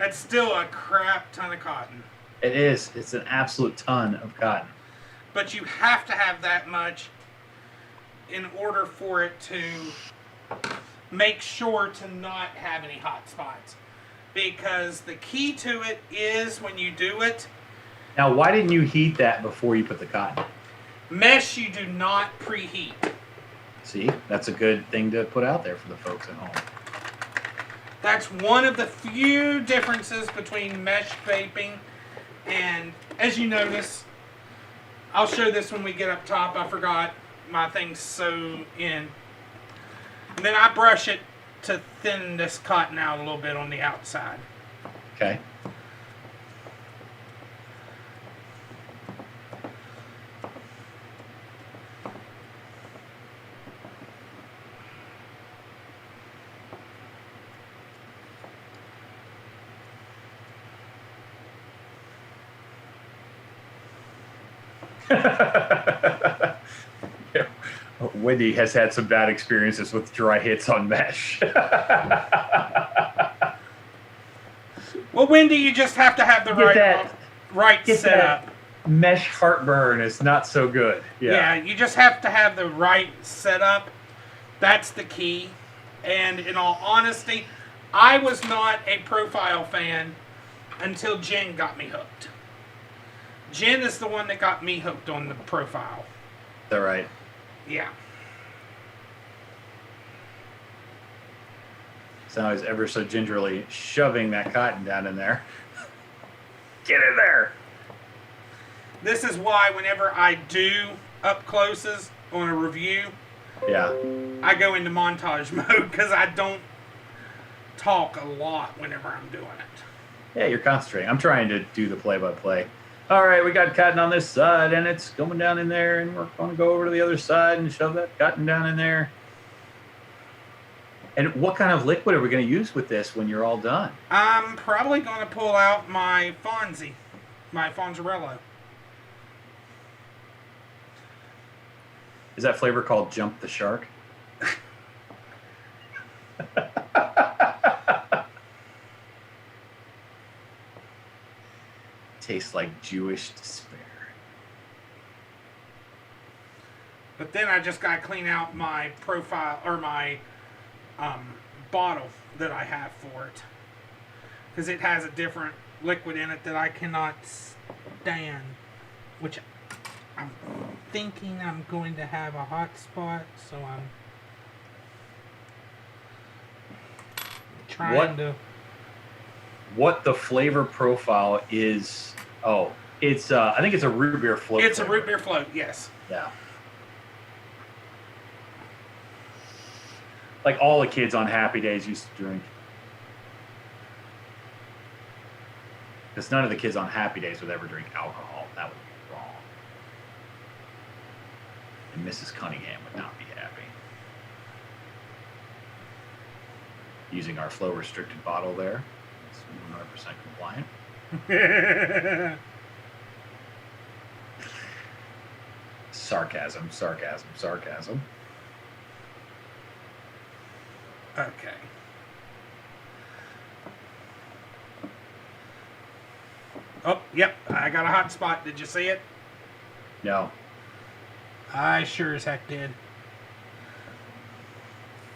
That's still a crap ton of cotton. It is. It's an absolute ton of cotton. But you have to have that much in order for it to make sure to not have any hot spots. Because the key to it is when you do it. Now, why didn't you heat that before you put the cotton? Mesh you do not preheat. See, that's a good thing to put out there for the folks at home. That's one of the few differences between mesh vaping and, as you notice, I'll show this when we get up top. I forgot my thing's sewn in. And then I brush it to thin this cotton out a little bit on the outside. Okay. Wendy has had some bad experiences with dry hits on mesh. Well, Wendy, you just have to have the right setup. Mesh heartburn is not so good. Yeah, you just have to have the right setup. That's the key. And in all honesty, I was not a profile fan until Jen got me hooked. Jen is the one that got me hooked on the profile. Is that right? Yeah. So now he's ever so gingerly shoving that cotton down in there. Get in there! This is why whenever I do up closes on a review, I go into montage mode, because I don't talk a lot whenever I'm doing it. Yeah, you're concentrating. I'm trying to do the play-by-play. All right, we got cotton on this side, and it's going down in there, and we're going to go over to the other side and shove that cotton down in there. And what kind of liquid are we going to use with this when you're all done? I'm probably going to pull out my Fonzie, my Fonzarello. Is that flavor called Jump the Shark? Tastes like Jewish despair. But then I just got to clean out my profile, or my bottle that I have for it. Because it has a different liquid in it that I cannot stand. Which I'm thinking I'm going to have a hot spot, so I'm trying to... What the flavor profile is... Oh, it's I think it's a root beer float. It's flavor. a root beer float, yes. Yeah. Like all the kids on Happy Days used to drink. Because none of the kids on Happy Days would ever drink alcohol. That would be wrong. And Mrs. Cunningham would not be happy. Using our flow restricted bottle there. It's 100% compliant. Sarcasm, sarcasm, sarcasm. Okay. Oh, yep. I got a hot spot. Did you see it? No. I sure as heck did.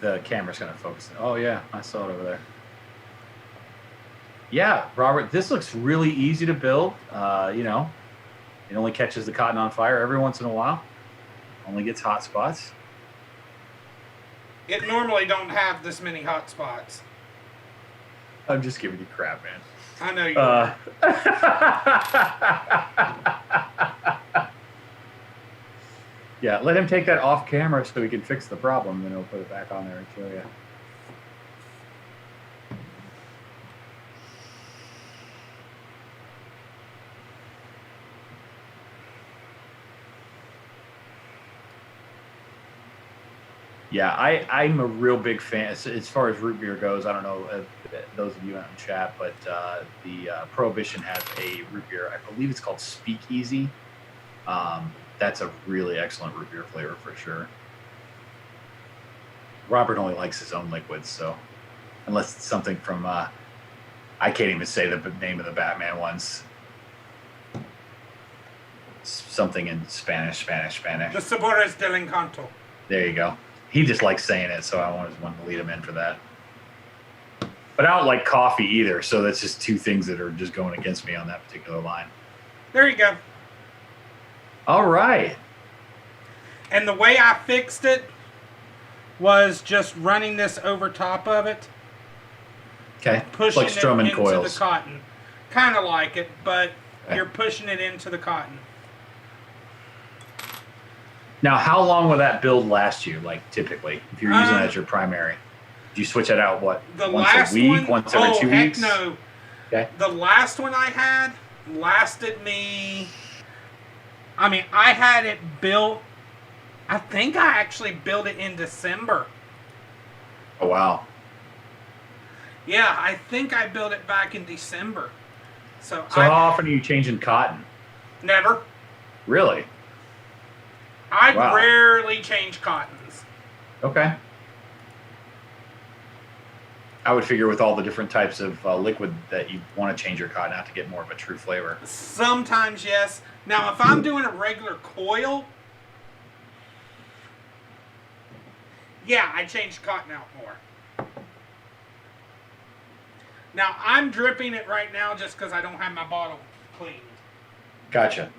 The camera's going to focus. Oh, yeah. I saw it over there. Yeah, Robert, this looks really easy to build. You know, it only catches the cotton on fire every once in a while. Only gets hot spots. It normally don't have this many hot spots. I'm just giving you crap, man. I know you are. Yeah, let him take that off camera so we can fix the problem, then he'll put it back on there and show you. Yeah, I'm a real big fan. As far as root beer goes, I don't know those of you out in chat, but the Prohibition has a root beer. I believe it's called Speakeasy. That's a really excellent root beer flavor for sure. Robert only likes his own liquids, so unless it's something from, I can't even say the name of the Batman ones. Something in Spanish. The Sabores del Encanto. There you go. He just likes saying it, so I wanted to lead him in for that. But I don't like coffee either, so that's just two things that are just going against me on that particular line. There you go. All right. And the way I fixed it was just running this over top of it. Okay. Pushing like strumming it into coils. the cotton. Kind of like it, but okay. You're pushing it into the cotton. Now, how long will that build last you, like, typically, if you're using it as your primary? Do you switch it out, what, once a week, once every 2 weeks? No. Okay. The last one I had lasted me... I mean, I had it built... I think I actually built it in December. Oh, wow. Yeah, I think I built it back in December. So how often are you changing cotton? Never. Really? I Wow. rarely change cottons. Okay. I would figure with all the different types of liquid that you want to change your cotton out to get more of a true flavor. Sometimes, yes. Now, if I'm doing a regular coil, yeah, I change cotton out more. Now, I'm dripping it right now just because I don't have my bottle cleaned. Gotcha.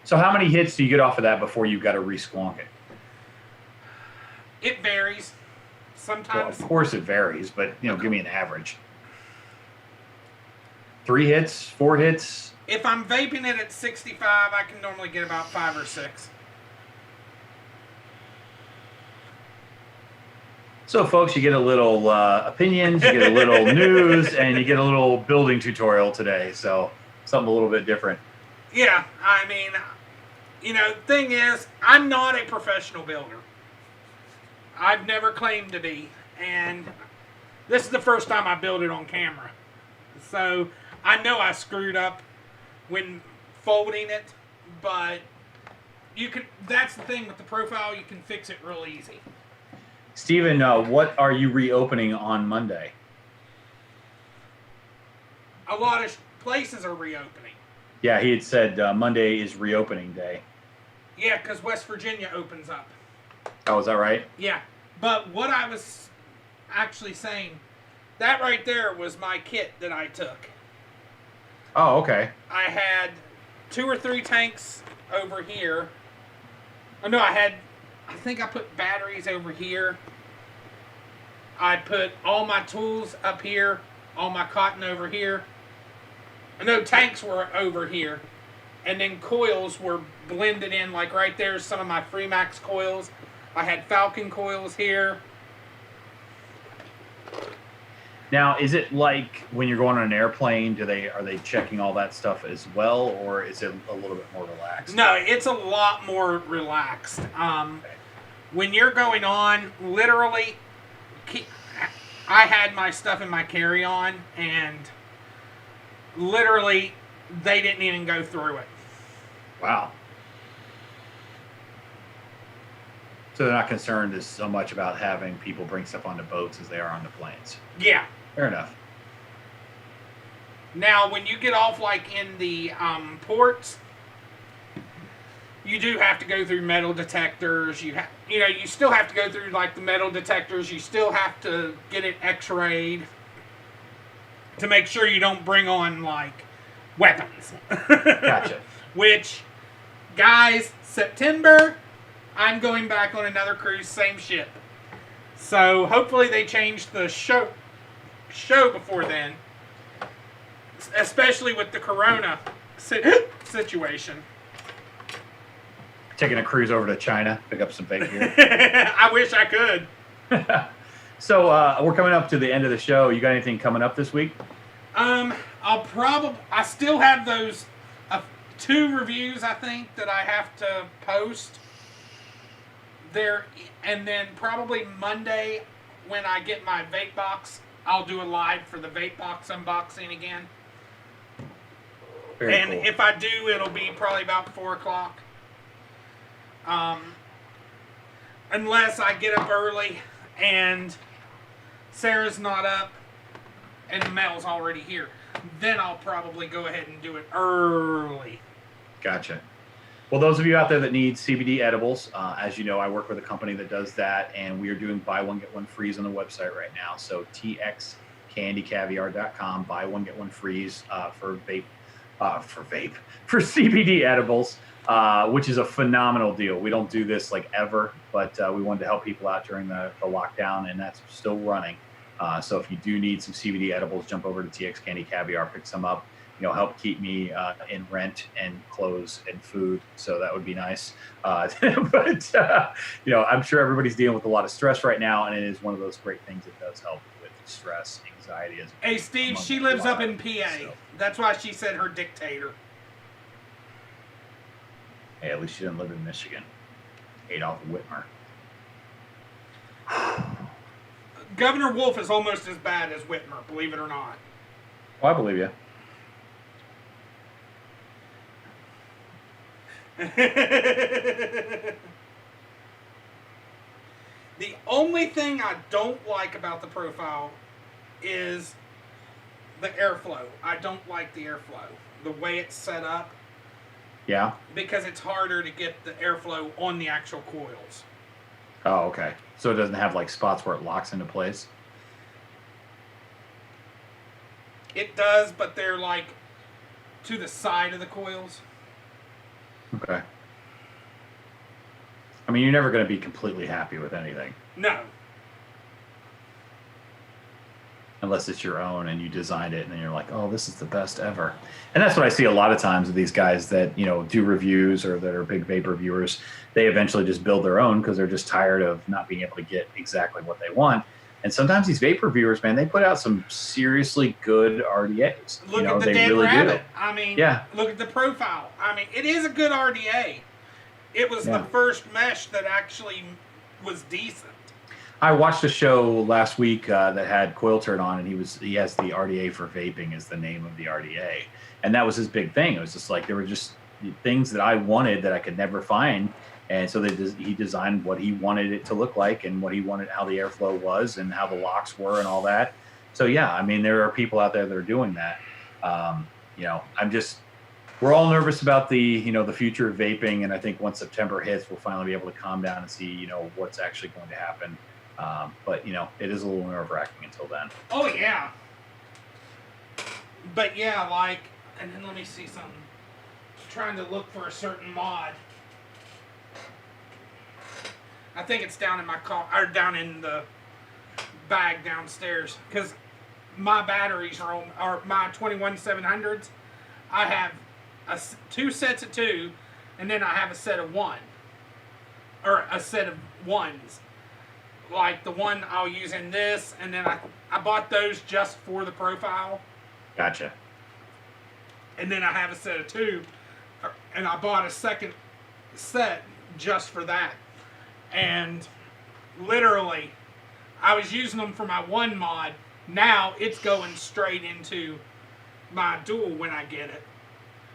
So how many hits do you get off of that before you've got to re-squonk it? It varies. Sometimes. Well, of course it varies, but, you know, give me an average. 3 hits, 4 hits? If I'm vaping it at 65, I can normally get about 5 or 6. So, folks, you get a little opinions, you get a little news, and you get a little building tutorial today. So, something a little bit different. Yeah, I mean, you know, thing is, I'm not a professional builder. I've never claimed to be, and this is the first time I built it on camera. So I know I screwed up when folding it, but you can. That's the thing with the profile, you can fix it real easy. Steven, what are you reopening on Monday? A lot of places are reopening. Yeah, he had said Monday is reopening day. Yeah, because West Virginia opens up. Oh, is that right? Yeah, but what I was actually saying, that right there was my kit that I took. Oh, okay. I had 2 or 3 tanks over here. Oh, no, I think I put batteries over here. I put all my tools up here, all my cotton over here. No, tanks were over here. And then coils were blended in, like right there's some of my Freemax coils. I had Falcon coils here. Now, is it like when you're going on an airplane, are they checking all that stuff as well, or is it a little bit more relaxed? No, it's a lot more relaxed. When you're going on, literally, I had my stuff in my carry-on, and literally, they didn't even go through it. Wow. So they're not concerned as so much about having people bring stuff onto boats as they are on the planes. Yeah. Fair enough. Now, when you get off, like in the ports, you do have to go through metal detectors. You still have to go through like the metal detectors. You still have to get it X-rayed to make sure you don't bring on like weapons. Gotcha. Which, guys, September, I'm going back on another cruise, same ship. So hopefully they change the show before then, especially with the Corona situation. Taking a cruise over to China, pick up some fake gear. I wish I could. So we're coming up to the end of the show. You got anything coming up this week? I still have those 2 reviews, I think, that I have to post there, and then probably Monday when I get my vape box, I'll do a live for the vape box unboxing again. Very cool. If I do, it'll be probably about 4 o'clock. Unless I get up early and Sarah's not up and the mail's already here. Then I'll probably go ahead and do it early. Gotcha. Well, those of you out there that need CBD edibles, as you know, I work with a company that does that, and we are doing buy one, get one freeze on the website right now. So txcandycaviar.com, buy one, get one freeze for CBD edibles, which is a phenomenal deal. We don't do this like ever, but we wanted to help people out during the lockdown, and that's still running. So if you do need some CBD edibles, jump over to TX Candy Caviar, pick some up. Help keep me in rent and clothes and food. So that would be nice. But I'm sure everybody's dealing with a lot of stress right now, and it is one of those great things that does help with stress, anxiety. Hey, Steve, she lives up in PA. So. That's why she said her dictator. Hey, at least she didn't live in Michigan. Adolf Whitmer. Governor Wolf is almost as bad as Whitmer, believe it or not. Oh, I believe you. The only thing I don't like about the profile is the airflow. I don't like the airflow. The way it's set up. Yeah. Because it's harder to get the airflow on the actual coils. Oh, okay. So it doesn't have like spots where it locks into place? It does, but they're like to the side of the coils. Okay. I mean, you're never going to be completely happy with anything. No. Unless it's your own and you designed it and then you're like, oh, this is the best ever. And that's what I see a lot of times with these guys that, do reviews or that are big vape reviewers. They eventually just build their own because they're just tired of not being able to get exactly what they want. And sometimes these vape reviewers, man, they put out some seriously good RDAs. Look at the dead really rabbit. do. I mean, yeah. Look at the profile. I mean, it is a good RDA. It was the first mesh that actually was decent. I watched a show last week that had Coil Turd on, and he has the RDA for vaping is the name of the RDA, and that was his big thing. It was just like there were just things that I wanted that I could never find, and so he designed what he wanted it to look like and what he wanted, how the airflow was and how the locks were and all that. So yeah, I mean there are people out there that are doing that. We're all nervous about the future of vaping, and I think once September hits, we'll finally be able to calm down and see what's actually going to happen. But it is a little nerve-wracking until then. Oh yeah. But yeah, and then let me see something. Trying to look for a certain mod. I think it's down in my car, or down in the bag downstairs, because my batteries are my 21700s. I have two sets of 2, and then I have a set of 1, or a set of 1s. Like the one I'll use in this, and then I bought those just for the profile. Gotcha. And then I have a set of 2, and I bought a second set just for that. And literally, I was using them for my 1 mod. Now it's going straight into my dual when I get it.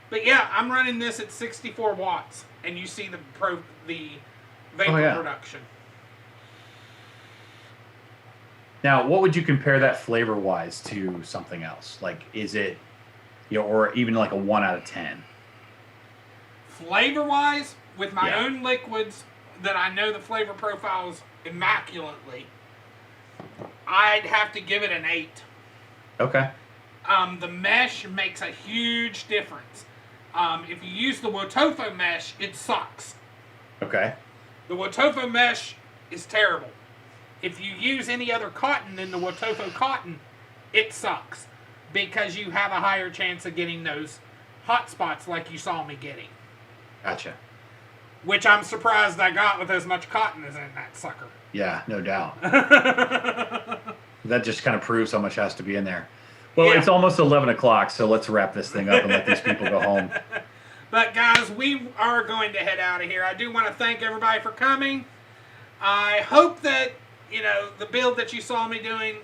But yeah, I'm running this at 64 watts, and you see the vapor production. Now, what would you compare that flavor-wise to something else? Like, is it, or even like a 1 out of 10? Flavor-wise, with my own liquids that I know the flavor profiles immaculately, I'd have to give it an 8. Okay. The mesh makes a huge difference. If you use the Wotofo mesh, it sucks. Okay. The Wotofo mesh is terrible. If you use any other cotton than the Wotofo cotton, it sucks, because you have a higher chance of getting those hot spots like you saw me getting. Gotcha. Which I'm surprised I got with as much cotton as in that sucker. Yeah, no doubt. That just kind of proves how much has to be in there. Well, It's almost 11 o'clock, so let's wrap this thing up and let these people go home. But guys, we are going to head out of here. I do want to thank everybody for coming. I hope that the build that you saw me doing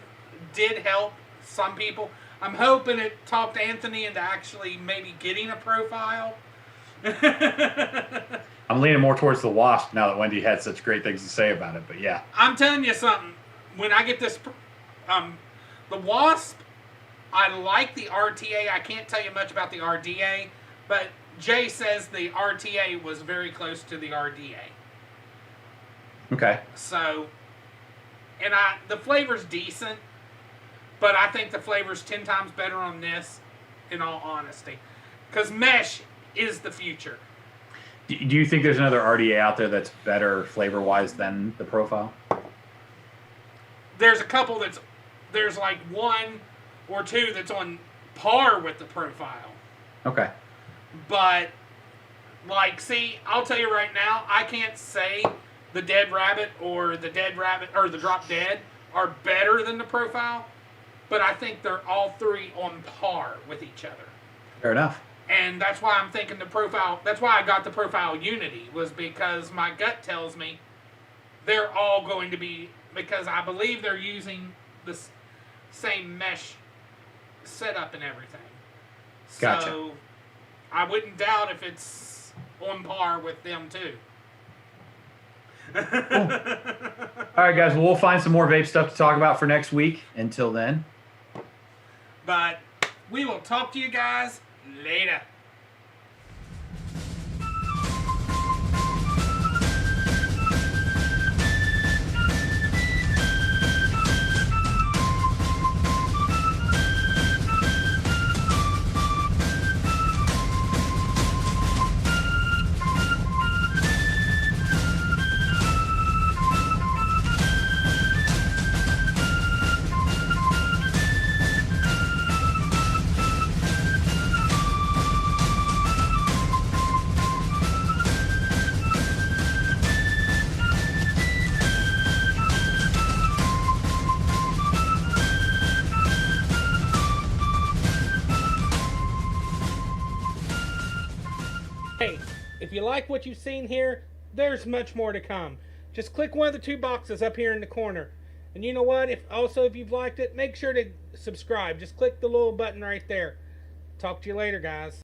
did help some people. I'm hoping it talked Anthony into actually maybe getting a profile. I'm leaning more towards the Wasp now that Wendy had such great things to say about it, but yeah. I'm telling you something. When I get this, the Wasp, I like the RTA. I can't tell you much about the RDA, but Jay says the RTA was very close to the RDA. Okay. So, and the flavor's decent, but I think the flavor's 10 times better on this, in all honesty. Because mesh is the future. Do you think there's another RDA out there that's better flavor-wise than the profile? There's a couple there's like 1 or 2 that's on par with the profile. Okay. But, I'll tell you right now, I can't say the Dead Rabbit or the Drop Dead are better than the profile, but I think they're all 3 on par with each other. Fair enough. And that's why I'm thinking that's why I got the profile Unity, was because my gut tells me they're all going to be, because I believe they're using the same mesh setup and everything. Gotcha. So I wouldn't doubt if it's on par with them too. Cool. All right, guys. Well, we'll find some more vape stuff to talk about for next week. Until then. But we will talk to you guys later. Hey, if you like what you've seen here, there's much more to come. Just click one of the 2 boxes up here in the corner. And you know what? If you've liked it, make sure to subscribe. Just click the little button right there. Talk to you later, guys.